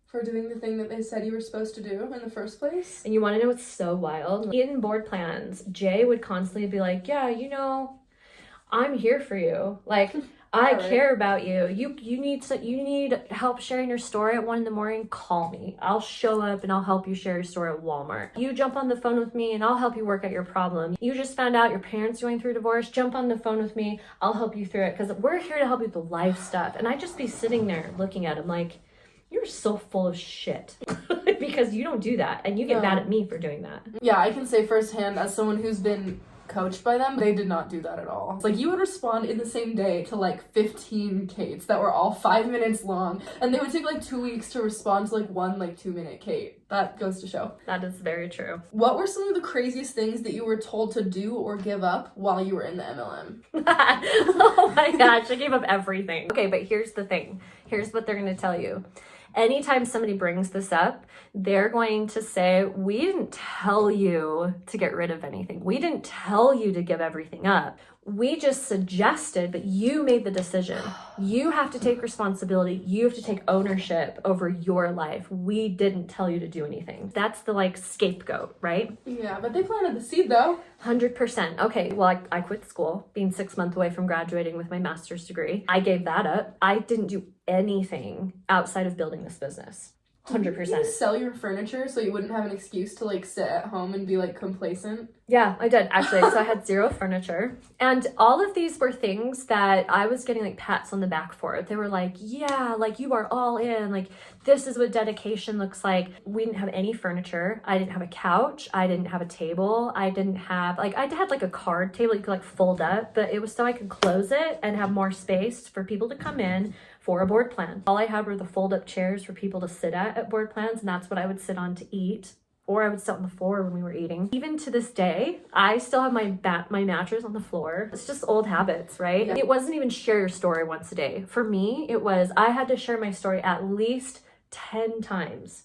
For doing the thing that they said you were supposed to do in the first place. And you want to know what's so wild? In board plans, Jay would constantly be like, yeah, you know, I'm here for you. Like, I care about you. You need help sharing your story at 1 a.m. Call me. I'll show up and I'll help you share your story at Walmart. You jump on the phone with me and I'll help you work out your problem. You just found out your parents going through divorce. Jump on the phone with me. I'll help you through it, because we're here to help you with the life stuff. And I'd just be sitting there looking at him like, you're so full of shit. Because you don't do that, and you get mad at me for doing that. Yeah, I can say firsthand, as someone who's been coached by them. They did not do that at all. It's like you would respond in the same day to like 15 Kates that were all 5 minutes long, and they would take like 2 weeks to respond to like one like 2-minute Kate. That goes to show. That is very true. What were some of the craziest things that you were told to do or give up while you were in the MLM? Oh my gosh, I gave up everything. Okay, but here's the thing. Here's what they're going to tell you. Anytime somebody brings this up, they're going to say, we didn't tell you to get rid of anything. We didn't tell you to give everything up. We just suggested, but you made the decision. You have to take responsibility. You have to take ownership over your life. We didn't tell you to do anything. That's the like scapegoat, right? Yeah, but they planted the seed though. 100%. Okay, well, I quit school, being 6 months away from graduating with my master's degree. I gave that up. I didn't do anything outside of building this business. 100%. Did you sell your furniture so you wouldn't have an excuse to like sit at home and be like complacent? Yeah, I did actually. So I had zero furniture. And all of these were things that I was getting like pats on the back for. They were like, yeah, like you are all in. Like this is what dedication looks like. We didn't have any furniture. I didn't have a couch. I didn't have a table. I didn't have like, I had like a card table you could like fold up, but it was so I could close it and have more space for people to come in for a board plan. All I had were the fold up chairs for people to sit at board plans. And that's what I would sit on to eat. Or I would sit on the floor when we were eating. Even to this day, I still have my mattress on the floor. It's just old habits, right? Yeah. It wasn't even share your story once a day. For me, it was I had to share my story at least 10 times.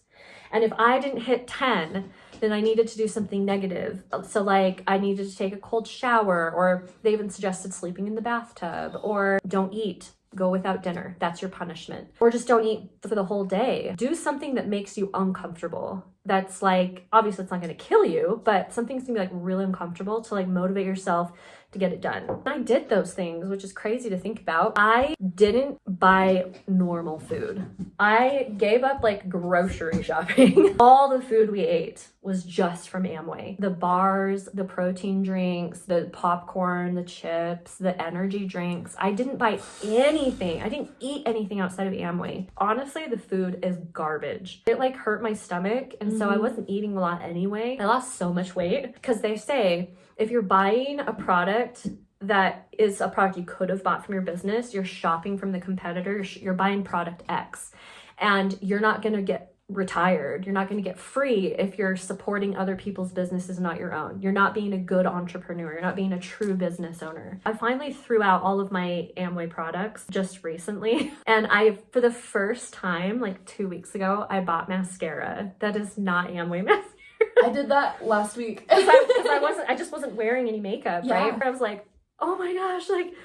And if I didn't hit 10, then I needed to do something negative. So like I needed to take a cold shower, or they even suggested sleeping in the bathtub, or don't eat. Go without dinner. That's your punishment. Or just don't eat for the whole day. Do something that makes you uncomfortable. That's like, obviously it's not going to kill you, but something's going to be like really uncomfortable to like motivate yourself to get it done. I did those things, which is crazy to think about. I didn't buy normal food. I gave up like grocery shopping. All the food we ate was just from Amway. The bars, the protein drinks, the popcorn, the chips, the energy drinks. I didn't buy anything. I didn't eat anything outside of Amway. Honestly, the food is garbage. It like hurt my stomach, and so I wasn't eating a lot anyway. I lost so much weight because they say if you're buying a product that is a product you could have bought from your business, you're shopping from the competitor, you're buying product X, and you're not going to get retired. You're not going to get free if you're supporting other people's businesses, not your own. You're not being a good entrepreneur. You're not being a true business owner. I finally threw out all of my Amway products just recently. And for the first time, like 2 weeks ago, I bought mascara. That is not Amway mascara. I did that last week. Because I just wasn't wearing any makeup, right? I was like, oh my gosh, like,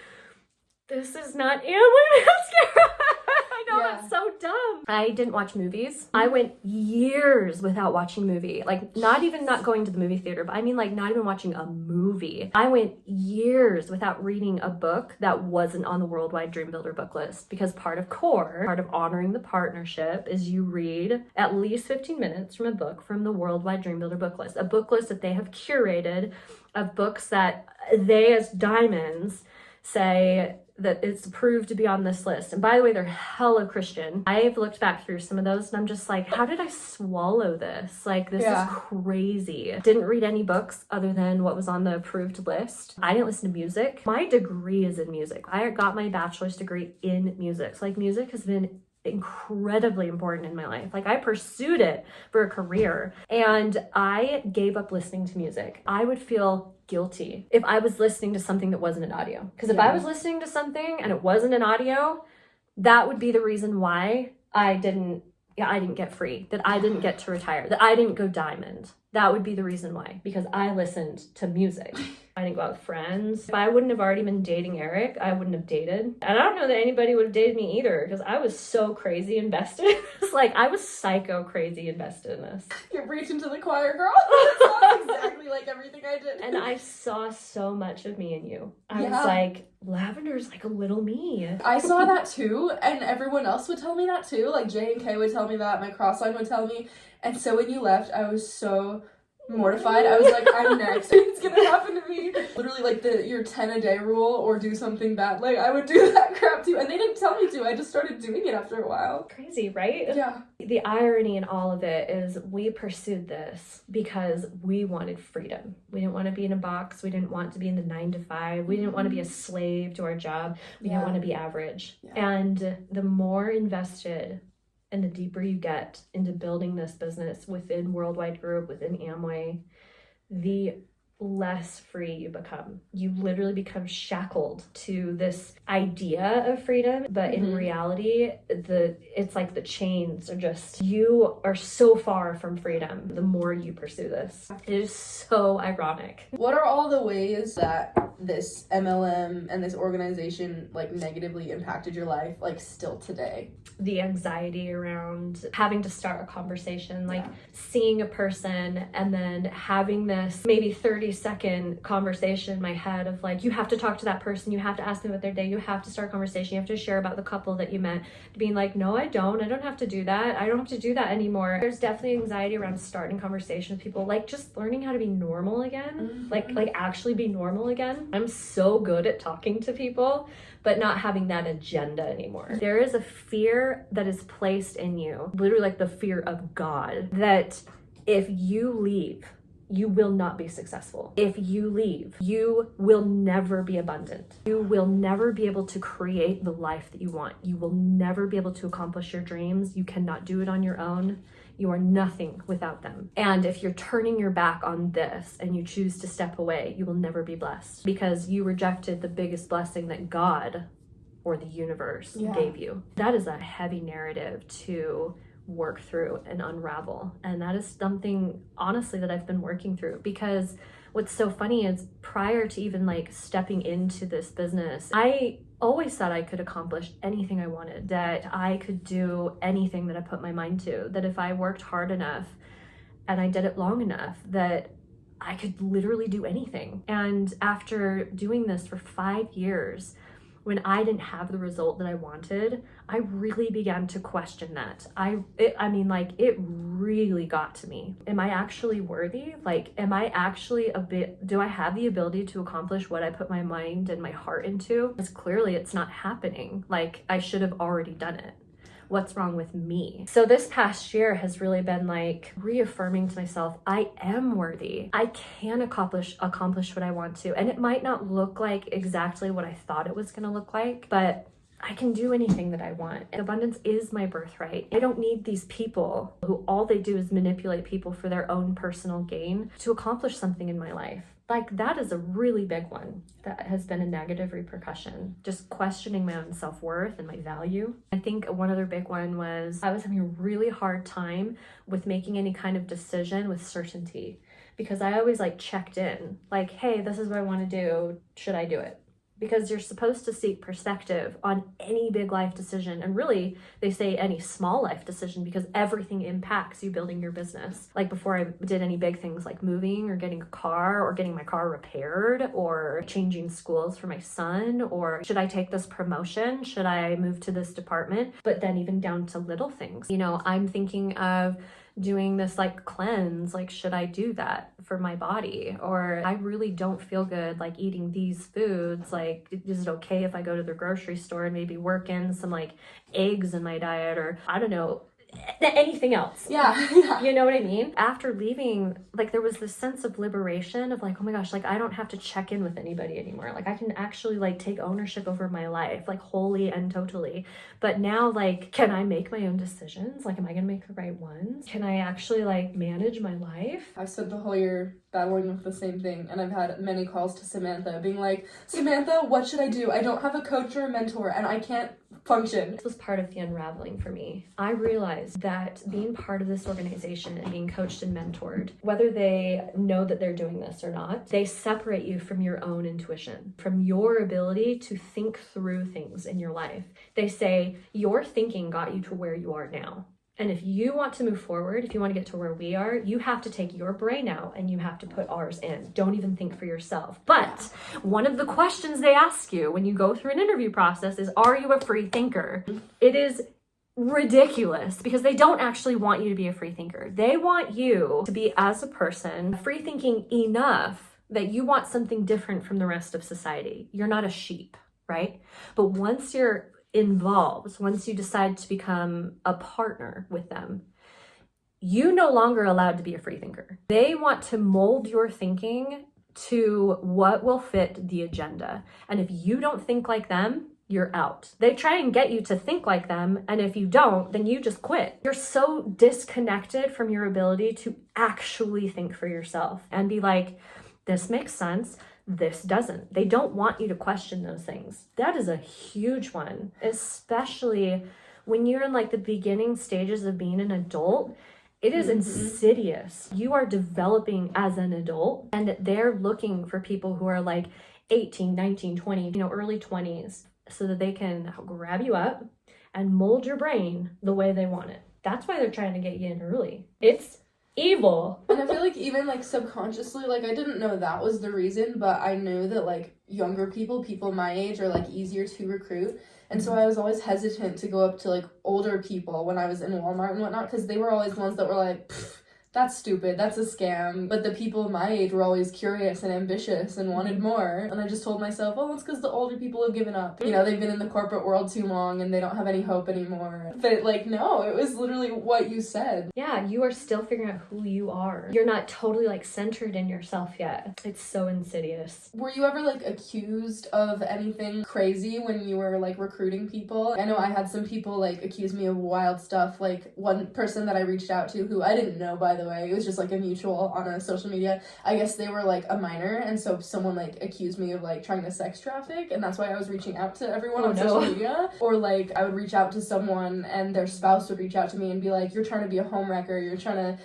this is not Amway mascara. I know, that's so dumb. I didn't watch movies. I went years without watching a movie. Like, not even not going to the movie theater, but I mean like not even watching a movie. I went years without reading a book that wasn't on the Worldwide Dreambuilder book list, because part of honoring the partnership is you read at least 15 minutes from a book from the Worldwide Dreambuilder book list. A book list that they have curated of books that they as diamonds say that it's approved to be on this list. And by the way, they're hella Christian. I've looked back through some of those and I'm just like, how did I swallow this? Like, this is crazy. Didn't read any books other than what was on the approved list. I didn't listen to music. My degree is in music. I got my bachelor's degree in music. So like music has been incredibly important in my life. Like I pursued it for a career, and I gave up listening to music. I would feel guilty if I was listening to something that wasn't an audio. Because if I was listening to something and it wasn't an audio, that would be the reason why I didn't get free, that I didn't get to retire, that I didn't go diamond. That would be the reason why, because I listened to music. I didn't go out with friends. If I wouldn't have already been dating Eric, I wouldn't have dated. And I don't know that anybody would have dated me either, because I was so crazy invested. It's like, I was psycho crazy invested in this. You're preaching to the choir, girl. That sounds exactly like everything I did. And I saw so much of me in you. I was like, Lavender's like a little me. I saw that too, and everyone else would tell me that too. Like J and K would tell me that, my cross line would tell me. And so when you left, I was so mortified. I was like, I'm next. It's gonna happen to me. Literally, like your 10 a day rule or do something bad. Like, I would do that crap too. And they didn't tell me to. I just started doing it after a while. Crazy, right? Yeah. The irony in all of it is we pursued this because we wanted freedom. We didn't want to be in a box. We didn't want to be in the 9 to 5. We didn't want to be a slave to our job. We didn't want to be average. Yeah. And the more invested and the deeper you get into building this business within Worldwide Group, within Amway, the less free you become. You literally become shackled to this idea of freedom, but in reality, it's like the chains are just, you are so far from freedom the more you pursue this. It is so ironic. What are all the ways that this MLM and this organization like negatively impacted your life, like still today? The anxiety around having to start a conversation, like seeing a person and then having this maybe 30-second conversation in my head of like, you have to talk to that person, you have to ask them about their day, you have to start a conversation, you have to share about the couple that you met, being like, no, I don't have to do that. I don't have to do that anymore. There's definitely anxiety around starting conversation with people, like just learning how to be normal again, like actually be normal again. I'm so good at talking to people, but not having that agenda anymore. There is a fear that is placed in you, literally like the fear of God, that if you leave, you will not be successful. If you leave, you will never be abundant. You will never be able to create the life that you want. You will never be able to accomplish your dreams. You cannot do it on your own. You are nothing without them. And if you're turning your back on this and you choose to step away, you will never be blessed because you rejected the biggest blessing that God or the universe gave you. That is a heavy narrative to work through and unravel. And that is something, honestly, that I've been working through, because what's so funny is prior to even like stepping into this business, I always thought I could accomplish anything I wanted, that I could do anything that I put my mind to, that if I worked hard enough and I did it long enough, that I could literally do anything. And after doing this for 5 years, when I didn't have the result that I wanted, I really began to question that. It really got to me. Am I actually worthy? Like, am I actually do I have the ability to accomplish what I put my mind and my heart into? Because clearly it's not happening. Like, I should have already done it. What's wrong with me? So this past year has really been like reaffirming to myself, I am worthy. I can accomplish what I want to. And it might not look like exactly what I thought it was gonna look like, but I can do anything that I want. And abundance is my birthright. I don't need these people who all they do is manipulate people for their own personal gain to accomplish something in my life. Like, that is a really big one that has been a negative repercussion. Just questioning my own self-worth and my value. I think one other big one was I was having a really hard time with making any kind of decision with certainty, because I always like checked in, like, hey, this is what I want to do. Should I do it? Because you're supposed to seek perspective on any big life decision. And really, they say any small life decision, because everything impacts you building your business. Like, before I did any big things like moving or getting a car or getting my car repaired or changing schools for my son, or should I take this promotion? Should I move to this department? But then even down to little things, I'm thinking of doing this like cleanse, like, should I do that for my body? Or I really don't feel good like eating these foods. Like, is it okay if I go to the grocery store and maybe work in some like eggs in my diet, or I don't know, anything else? Yeah. You know what I mean? After leaving, like, there was this sense of liberation of like, oh my gosh, like, I don't have to check in with anybody anymore. Like, I can actually like take ownership over my life, like, wholly and totally. But now, like, can I make my own decisions? Like, am I gonna make the right ones? Can I actually like manage my life? I've spent the whole year battling with the same thing, and I've had many calls to Samantha being like, Samantha, what should I do? I don't have a coach or a mentor and I can't function. This was part of the unraveling for me. I realized that being part of this organization and being coached and mentored, whether they know that they're doing this or not, they separate you from your own intuition, from your ability to think through things in your life. They say your thinking got you to where you are now. And if you want to move forward, if you want to get to where we are, you have to take your brain out and you have to put ours in. Don't even think for yourself. But one of the questions they ask you when you go through an interview process is, are you a free thinker? It is ridiculous because they don't actually want you to be a free thinker. They want you to be, as a person, free thinking enough that you want something different from the rest of society. You're not a sheep, right? But once you're involved, once you decide to become a partner with them, you no longer allowed to be a free thinker. They want to mold your thinking to what will fit the agenda. And if you don't think like them, you're out. They try and get you to think like them, and if you don't, then you just quit. You're so disconnected from your ability to actually think for yourself and be like, this makes sense, this doesn't. They don't want you to question those things. That is a huge one, especially when you're in like the beginning stages of being an adult. It is insidious. You are developing as an adult, and they're looking for people who are like 18, 19, 20, early 20s, so that they can grab you up and mold your brain the way they want it. That's why they're trying to get you in early. It's evil. And I feel like even like subconsciously, like I didn't know that was the reason, but I knew that like younger people my age are like easier to recruit. And so I was always hesitant to go up to like older people when I was in Walmart and whatnot, because they were always the ones that were like, that's stupid, that's a scam. But the people my age were always curious and ambitious and wanted more. And I just told myself, oh, it's because the older people have given up. They've been in the corporate world too long and they don't have any hope anymore. But like, no, it was literally what you said. Yeah, you are still figuring out who you are. You're not totally like centered in yourself yet. It's so insidious. Were you ever like accused of anything crazy when you were like recruiting people? I know I had some people like accuse me of wild stuff. Like one person that I reached out to, who I didn't know, by the way, it was just like a mutual on a social media. I guess they were like a minor, and so someone like accused me of like trying to sex traffic, and that's why I was reaching out to everyone on social media. Or like I would reach out to someone and their spouse would reach out to me and be like, you're trying to be a homewrecker, you're trying to,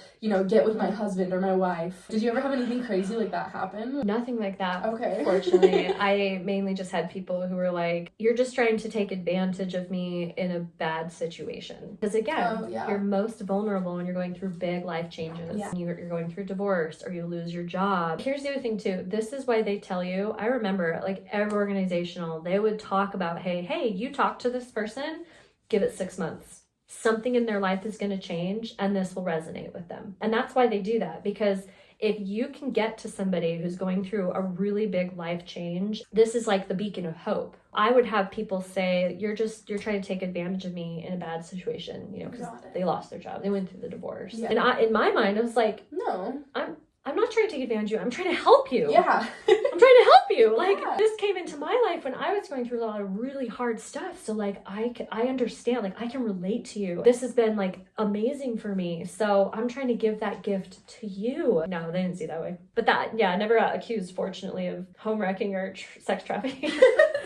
get with my husband or my wife. Did you ever have anything crazy like that happen? Nothing like that. Okay. Fortunately, I mainly just had people who were like, you're just trying to take advantage of me in a bad situation. Because again, you're most vulnerable when you're going through big life changes. Yeah. You're going through divorce or you lose your job. Here's the other thing too. This is why they tell you, I remember like every organizational, they would talk about, hey, you talk to this person, give it 6 months. Something in their life is going to change and this will resonate with them. And that's why they do that, because if you can get to somebody who's going through a really big life change, this is like the beacon of hope. I would have people say, you're trying to take advantage of me in a bad situation, because they lost their job. They went through the divorce. Yeah. And in my mind, I was like, no, I'm not trying to take advantage of you. I'm trying to help you. Yeah. I'm trying to help you. Like, this came into my life when I was going through a lot of really hard stuff. So, like, I understand. Like, I can relate to you. This has been, like, amazing for me. So, I'm trying to give that gift to you. No, they didn't see it that way. But I never got accused, fortunately, of home wrecking or sex trafficking.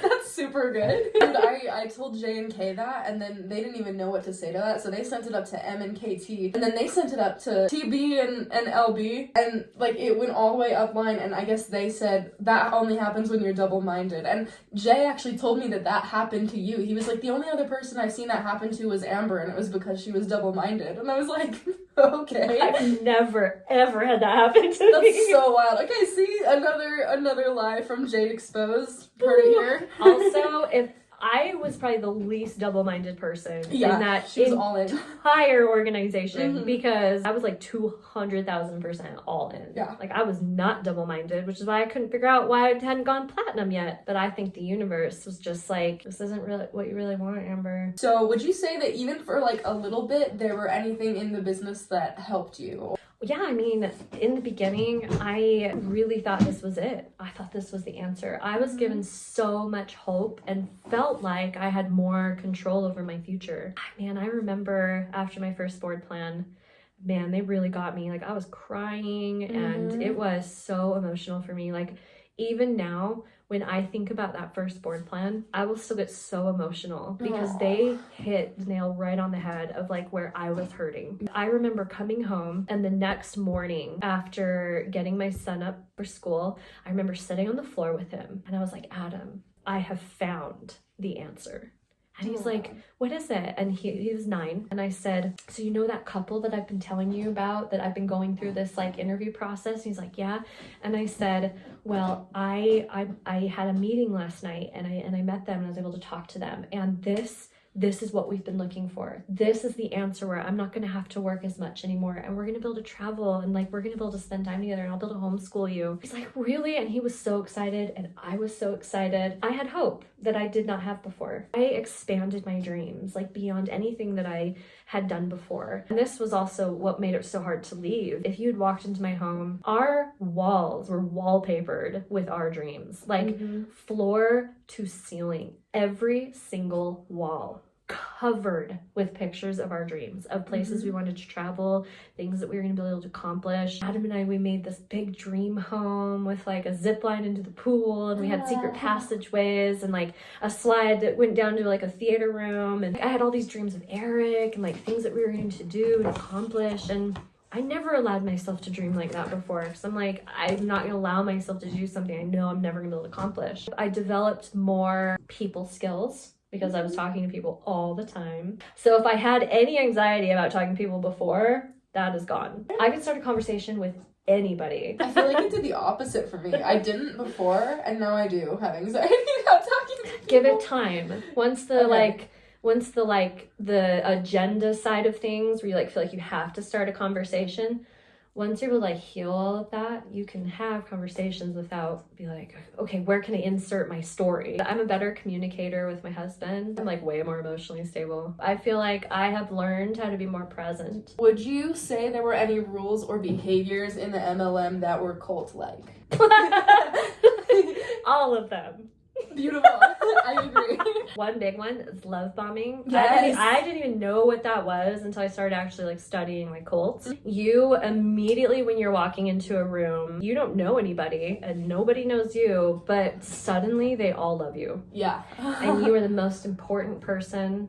That's super good. And I told J and K that, and then they didn't even know what to say to that. So, they sent it up to M and KT. And then they sent it up to TB and LB. And like it went all the way upline, and I guess they said that only happens when you're double-minded. And Jay actually told me that happened to you. He was like, the only other person I've seen that happen to was Amber, and it was because she was double-minded. And I was like, okay. I've never ever had that happen to me. That's so wild. Okay, see, another lie from Jade exposed. Heard it here. Also, if I was probably the least double-minded person in that she was all in. entire organization, because I was like 200,000% all in. Yeah. Like I was not double-minded, which is why I couldn't figure out why I hadn't gone platinum yet. But I think the universe was just like, this isn't really what you really want, Amber. So would you say that even for like a little bit, there were anything in the business that helped you? Yeah, I mean, in the beginning, I really thought this was it. I thought this was the answer. I was given so much hope and felt like I had more control over my future. Man, I remember after my first board plan, man, they really got me. Like, I was crying and it was so emotional for me. Like, even now, when I think about that first board plan, I will still get so emotional because they hit the nail right on the head of like where I was hurting. I remember coming home, and the next morning after getting my son up for school, I remember sitting on the floor with him and I was like, Adam, I have found the answer. And he's like, what is it? And he was 9. And I said, so you know that couple that I've been telling you about, that I've been going through this like interview process? And he's like, yeah. And I said, well, I had a meeting last night and I met them and I was able to talk to them. And this this is what we've been looking for. This is the answer where I'm not going to have to work as much anymore. And we're going to be able to travel and like, we're going to be able to spend time together and I'll be able to homeschool you. He's like, really? And he was so excited. And I was so excited. I had hope that I did not have before. I expanded my dreams like beyond anything that I had done before. And this was also what made it so hard to leave. If you'd walked into my home, our walls were wallpapered with our dreams, like floor to ceiling, every single wall covered with pictures of our dreams, of places we wanted to travel, things that we were going to be able to accomplish. Adam and I, we made this big dream home with like a zip line into the pool, and we had secret passageways and like a slide that went down to like a theater room. And I had all these dreams of Eric and like things that we were going to do and accomplish. And I never allowed myself to dream like that before, because I'm like, I'm not going to allow myself to do something I know I'm never going to be able to accomplish. I developed more people skills because I was talking to people all the time. So if I had any anxiety about talking to people before, that is gone. I could start a conversation with anybody. I feel like it did the opposite for me. I didn't before, and now I do have anxiety about talking to people. Give it time. Once the the agenda side of things where you like feel like you have to start a conversation, once you're able to like heal all of that, you can have conversations without be like, okay, where can I insert my story? I'm a better communicator with my husband. I'm like way more emotionally stable. I feel like I have learned how to be more present. Would you say there were any rules or behaviors in the MLM that were cult-like? All of them. Beautiful. I agree. One big one is love bombing. Yes. I didn't even know what that was until I started actually like studying like cults. You immediately, when you're walking into a room, you don't know anybody and nobody knows you, but suddenly they all love you. Yeah. And you are the most important person,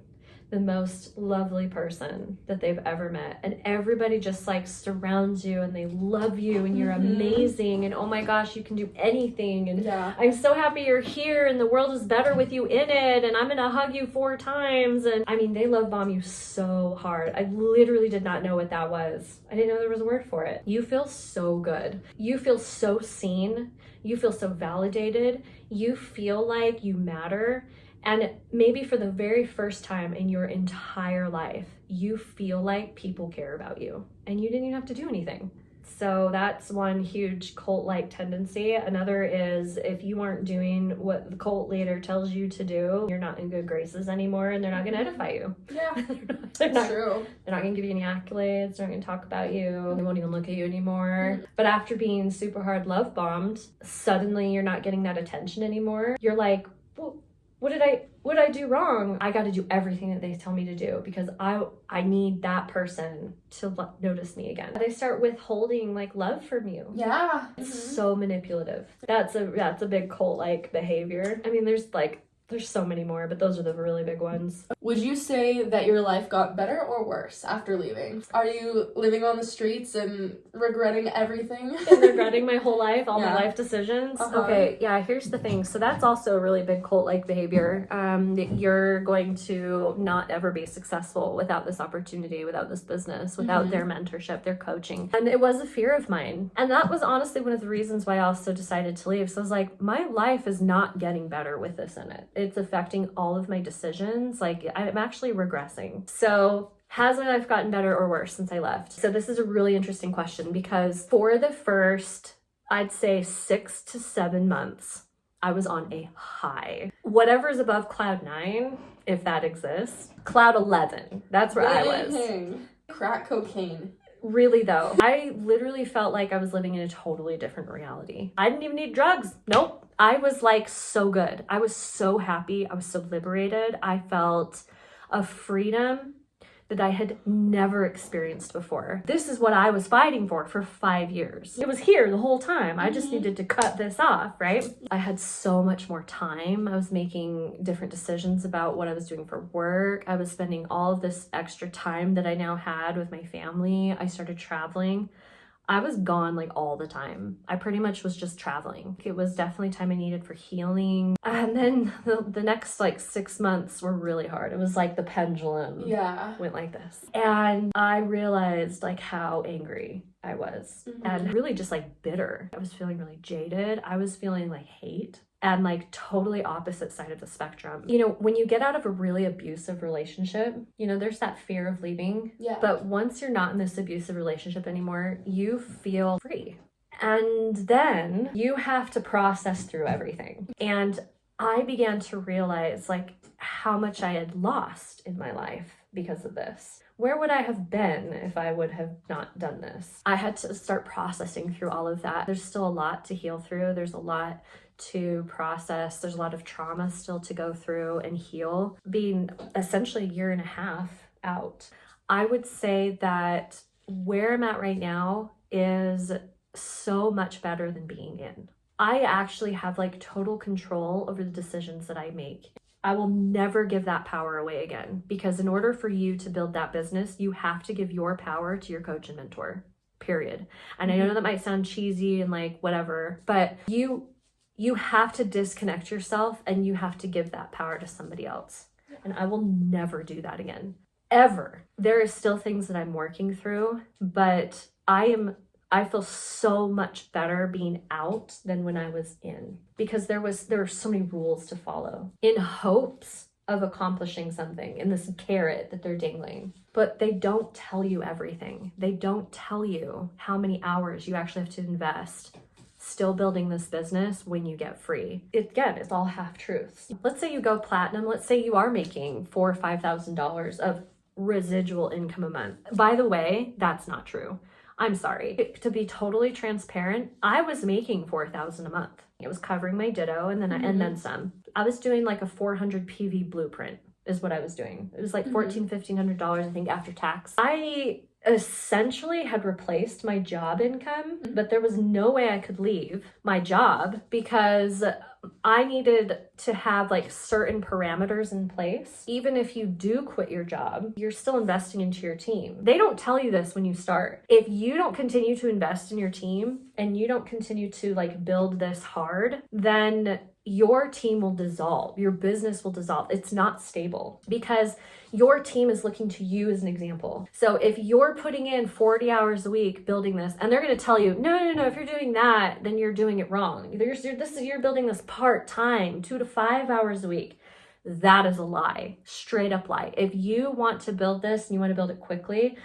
the most lovely person that they've ever met. And everybody just like surrounds you and they love you and you're amazing. And oh my gosh, you can do anything. And I'm so happy you're here and the world is better with you in it. And I'm going to hug you 4 times. And I mean, they love bomb you so hard. I literally did not know what that was. I didn't know there was a word for it. You feel so good. You feel so seen. You feel so validated. You feel like you matter. And maybe for the very first time in your entire life, you feel like people care about you and you didn't even have to do anything. So that's one huge cult-like tendency. Another is if you aren't doing what the cult leader tells you to do, you're not in good graces anymore and they're not going to edify you. Yeah, That's true. They're not going to give you any accolades. They're not going to talk about you. They won't even look at you anymore. But after being super hard love bombed, suddenly you're not getting that attention anymore. You're like, well, what did I do wrong? I got to do everything that they tell me to do because I need that person to notice me again. They start withholding like love from you. Yeah. It's so manipulative. That's a big cult-like behavior. I mean, there's so many more, but those are the really big ones. Would you say that your life got better or worse after leaving? Are you living on the streets and regretting everything? And regretting my whole life, all my life decisions? Okay, yeah, here's the thing. So that's also a really big cult-like behavior. That you're going to not ever be successful without this opportunity, without this business, without their mentorship, their coaching. And it was a fear of mine. And that was honestly one of the reasons why I also decided to leave. So I was like, my life is not getting better with this in it. It's affecting all of my decisions. Like I'm actually regressing. So has my life gotten better or worse since I left? So this is a really interesting question because for the first, I'd say 6 to 7 months, I was on a high. Whatever is above cloud 9, if that exists, cloud 11, that's where I was. Crack cocaine. Really though, I literally felt like I was living in a totally different reality. I didn't even need drugs. Nope. I was like so good. I was so happy. I was so liberated. I felt a freedom that I had never experienced before. This is what I was fighting for 5 years. It was here the whole time. I just needed to cut this off, right? I had so much more time. I was making different decisions about what I was doing for work. I was spending all of this extra time that I now had with my family. I started traveling. I was gone like all the time. I pretty much was just traveling. It was definitely time I needed for healing. And then the next like 6 months were really hard. It was like the pendulum went like this. And I realized like how angry I was and really just like bitter. I was feeling really jaded. I was feeling like hate. and like totally opposite side of the spectrum. You know, when you get out of a really abusive relationship, you know, there's that fear of leaving. Yeah. But once you're not in this abusive relationship anymore, you feel free. And then you have to process through everything. And I began to realize like how much I had lost in my life because of this. Where would I have been if I would have not done this? I had to start processing through all of that. There's still a lot to heal through. There's a lot to process. There's a lot of trauma still to go through and heal. Being essentially a year and a half out, I would say that where I'm at right now is so much better than being in. I actually have like total control over the decisions that I make. I will never give that power away again, because in order for you to build that business, you have to give your power to your coach and mentor, period. And I know that might sound cheesy and like whatever, but you have to disconnect yourself and you have to give that power to somebody else. And I will never do that again, ever. There are still things that I'm working through, but I feel so much better being out than when I was in, because there were so many rules to follow in hopes of accomplishing something in this carrot that they're dangling. But they don't tell you everything. They don't tell you how many hours you actually have to invest still building this business when you get free. Again, it's all half truths. Let's say you go platinum. Let's say you are making $4,000 or $5,000 of residual income a month. By the way, that's not true. I'm sorry. To be totally transparent, I was making $4,000 a month. It was covering my ditto and then some. I was doing like a 400 PV blueprint is what I was doing. It was like $1,400, I think, after tax. I essentially had replaced my job income, but there was no way I could leave my job because I needed to have like certain parameters in place. Even if you do quit your job, you're still investing into your team. They don't tell you this when you start. If you don't continue to invest in your team and you don't continue to like build this hard, then your team will dissolve. Your business will dissolve. It's not stable because your team is looking to you as an example. So if you're putting in 40 hours a week building this, and they're going to tell you, no, if you're doing that, then you're doing it wrong. You're building this part-time, 2 to 5 hours a week. That is a lie, straight up lie. If you want to build this and you want to build it quickly,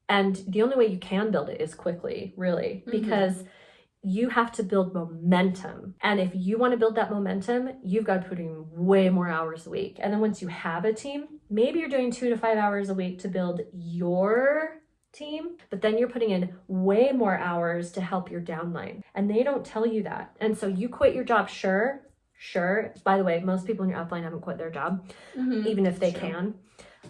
and the only way you can build it is quickly, really, because you have to build momentum. And if you want to build that momentum, you've got to put in way more hours a week. And then once you have a team, maybe you're doing 2 to 5 hours a week to build your team, but then you're putting in way more hours to help your downline. And they don't tell you that. And so you quit your job, sure. By the way, most people in your upline haven't quit their job, even if they can.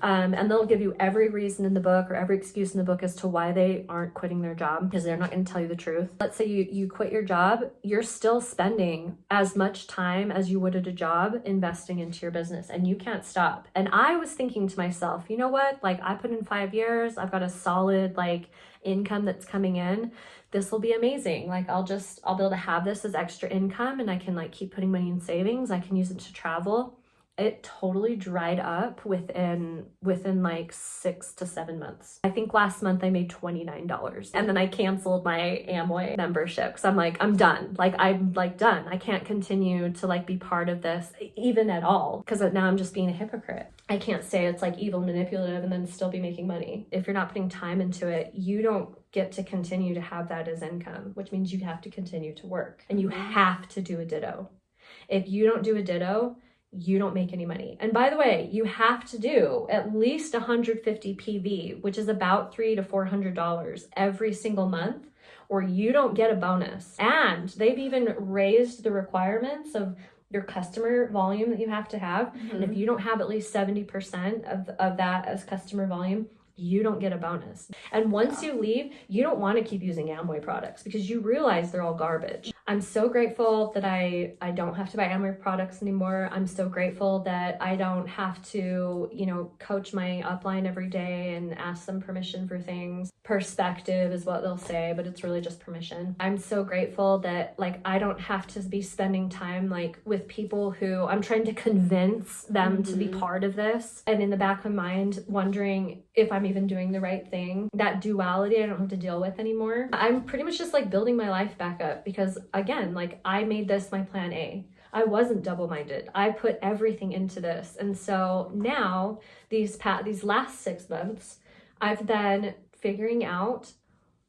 And they'll give you every reason in the book or every excuse in the book as to why they aren't quitting their job, because they're not going to tell you the truth. Let's say you quit your job, you're still spending as much time as you would at a job investing into your business, and you can't stop. And I was thinking to myself, you know what? Like, I put in 5 years, I've got a solid like income that's coming in. This will be amazing. Like, I'll be able to have this as extra income, and I can like keep putting money in savings. I can use it to travel. It totally dried up within like 6 to 7 months. I think last month I made $29, and then I canceled my Amway membership because I'm like, I'm done. Like, I'm like done. I can't continue to like be part of this even at all, because now I'm just being a hypocrite. I can't say it's like evil, manipulative, and then still be making money. If you're not putting time into it, you don't get to continue to have that as income, which means you have to continue to work, and you have to do a ditto. If you don't do a ditto, you don't make any money. And by the way, you have to do at least 150 PV, which is about $300 to $400 every single month, or you don't get a bonus. And they've even raised the requirements of your customer volume that you have to have. And if you don't have at least 70% of that as customer volume, you don't get a bonus. And once you leave, you don't want to keep using Amway products because you realize they're all garbage. I'm so grateful that I don't have to buy Amway products anymore. I'm so grateful that I don't have to, coach my upline every day and ask them permission for things. Perspective is what they'll say, but it's really just permission. I'm so grateful that like I don't have to be spending time like with people who I'm trying to convince them to be part of this. And in the back of my mind, wondering if I'm even doing the right thing. That duality I don't have to deal with anymore. I'm pretty much just like building my life back up because again, like I made this my plan A. I wasn't double-minded. I put everything into this. And so now these last 6 months, I've been figuring out,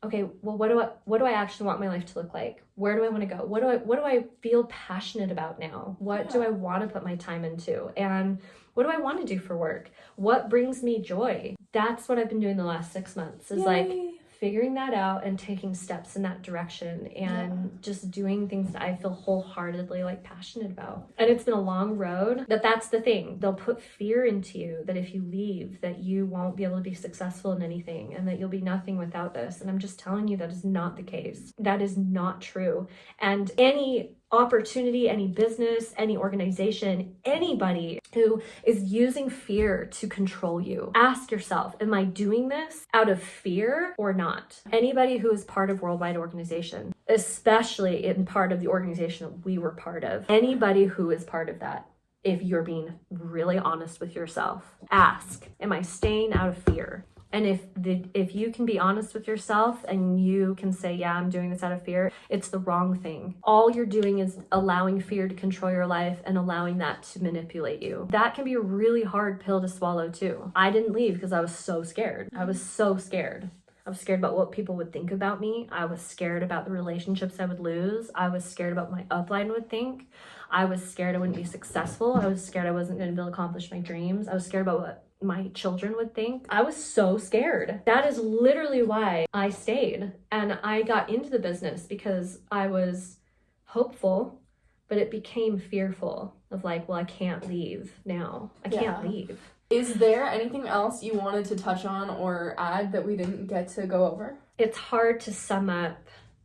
okay, well, what do I actually want my life to look like? Where do I want to go? What do I feel passionate about now? What do I want to put my time into? And what do I want to do for work? What brings me joy? That's what I've been doing the last 6 months, is like figuring that out and taking steps in that direction and just doing things that I feel wholeheartedly like passionate about. And it's been a long road. That's the thing. They'll put fear into you that if you leave, that you won't be able to be successful in anything and that you'll be nothing without this. And I'm just telling you that is not the case. That is not true. And any opportunity, any business, any organization, anybody who is using fear to control you, ask yourself, am I doing this out of fear or not? Anybody who is part of Worldwide Organization, especially in part of the organization that we were part of, anybody who is part of that, if you're being really honest with yourself, ask, am I staying out of fear? And if you can be honest with yourself and you can say, yeah, I'm doing this out of fear, it's the wrong thing. All you're doing is allowing fear to control your life and allowing that to manipulate you. That can be a really hard pill to swallow too. I didn't leave because I was so scared. I was so scared. I was scared about what people would think about me. I was scared about the relationships I would lose. I was scared about what my upline would think. I was scared I wouldn't be successful. I was scared I wasn't going to be able to accomplish my dreams. I was scared about what my children would think. I was so scared. That is literally why I stayed. And I got into the business because I was hopeful, but it became fearful of like, well, I can't leave now. I can't leave. Is there anything else you wanted to touch on or add that we didn't get to go over? It's hard to sum up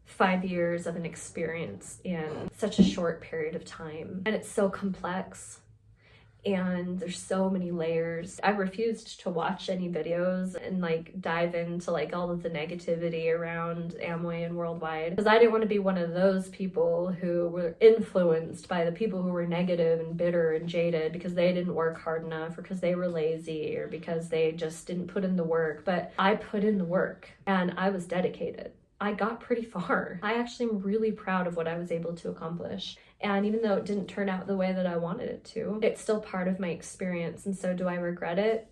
5 years of an experience in such a short period of time. And it's so complex. And there's so many layers. I refused to watch any videos and like dive into like all of the negativity around Amway and Worldwide, because I didn't want to be one of those people who were influenced by the people who were negative and bitter and jaded because they didn't work hard enough or because they were lazy or because they just didn't put in the work. But I put in the work and I was dedicated. I got pretty far. I actually am really proud of what I was able to accomplish. And even though it didn't turn out the way that I wanted it to, it's still part of my experience. And so do I regret it?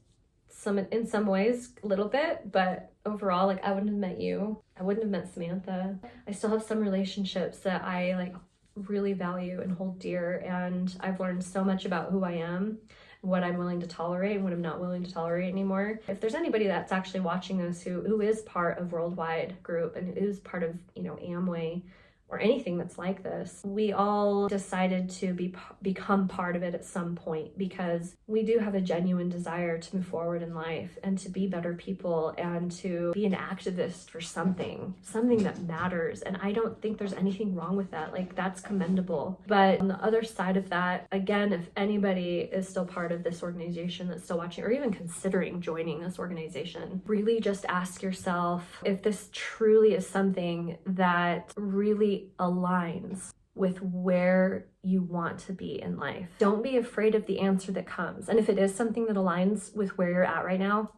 In some ways, a little bit, but overall, like I wouldn't have met you. I wouldn't have met Samantha. I still have some relationships that I like really value and hold dear. And I've learned so much about who I am, what I'm willing to tolerate and what I'm not willing to tolerate anymore. If there's anybody that's actually watching this who is part of Worldwide Group and is part of, Amway or anything that's like this, we all decided to become part of it at some point because we do have a genuine desire to move forward in life and to be better people and to be an activist for something that matters. And I don't think there's anything wrong with that. Like, that's commendable. But on the other side of that, again, if anybody is still part of this organization that's still watching or even considering joining this organization, really just ask yourself if this truly is something that really aligns with where you want to be in life. Don't be afraid of the answer that comes. And if it is something that aligns with where you're at right now,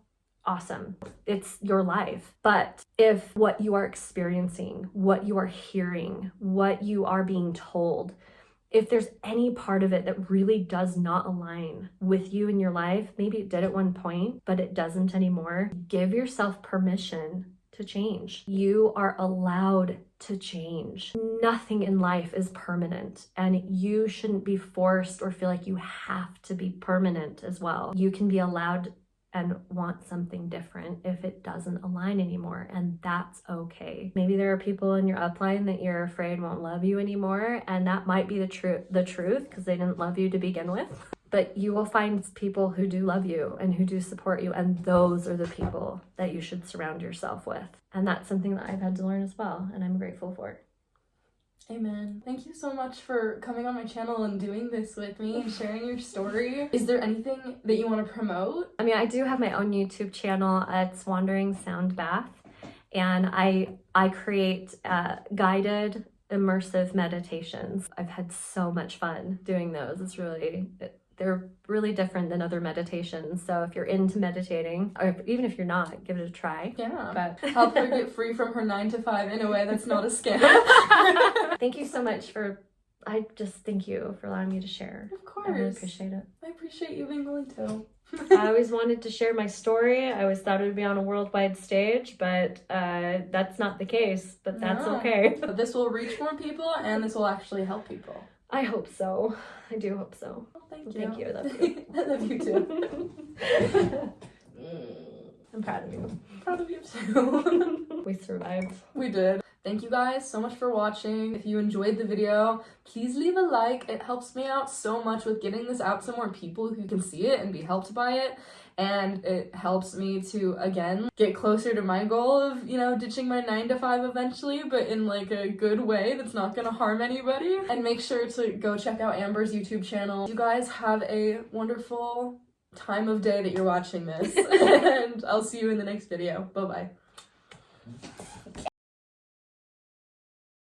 awesome. It's your life. But if what you are experiencing, what you are hearing, what you are being told, if there's any part of it that really does not align with you in your life, maybe it did at one point, but it doesn't anymore, give yourself permission to change. You are allowed to change. Nothing in life is permanent, and you shouldn't be forced or feel like you have to be permanent as well. You can be allowed and want something different if it doesn't align anymore, and that's okay. Maybe there are people in your upline that you're afraid won't love you anymore, and that might be the truth because they didn't love you to begin with. But you will find people who do love you and who do support you, and those are the people that you should surround yourself with. And that's something that I've had to learn as well, and I'm grateful for. Amen. Thank you so much for coming on my channel and doing this with me and sharing your story. Is there anything that you want to promote? I mean, I do have my own YouTube channel. It's Wandering Sound Bath, and I create guided immersive meditations. I've had so much fun doing those. They're really different than other meditations. So if you're into meditating, or even if you're not, give it a try. Yeah. But help her get free from her 9 to 5 in a way that's not a scam. Thank you so much for I just thank you for allowing me to share. Of course. I really appreciate it. I appreciate you being willing to. I always wanted to share my story. I always thought it would be on a worldwide stage, but that's not the case. But that's okay. But this will reach more people, and this will actually help people. I hope so. I do hope so. Well, thank you. Thank you. I love you. I love you too. I'm proud of you. Proud of you too. We survived. We did. Thank you guys so much for watching. If you enjoyed the video, please leave a like. It helps me out so much with getting this out to more people who can see it and be helped by it. And it helps me to, again, get closer to my goal of, you know, ditching my 9-to-5 eventually, but in like a good way that's not gonna harm anybody. And make sure to go check out Amber's YouTube channel. You guys have a wonderful time of day that you're watching this. And I'll see you in the next video. Bye-bye.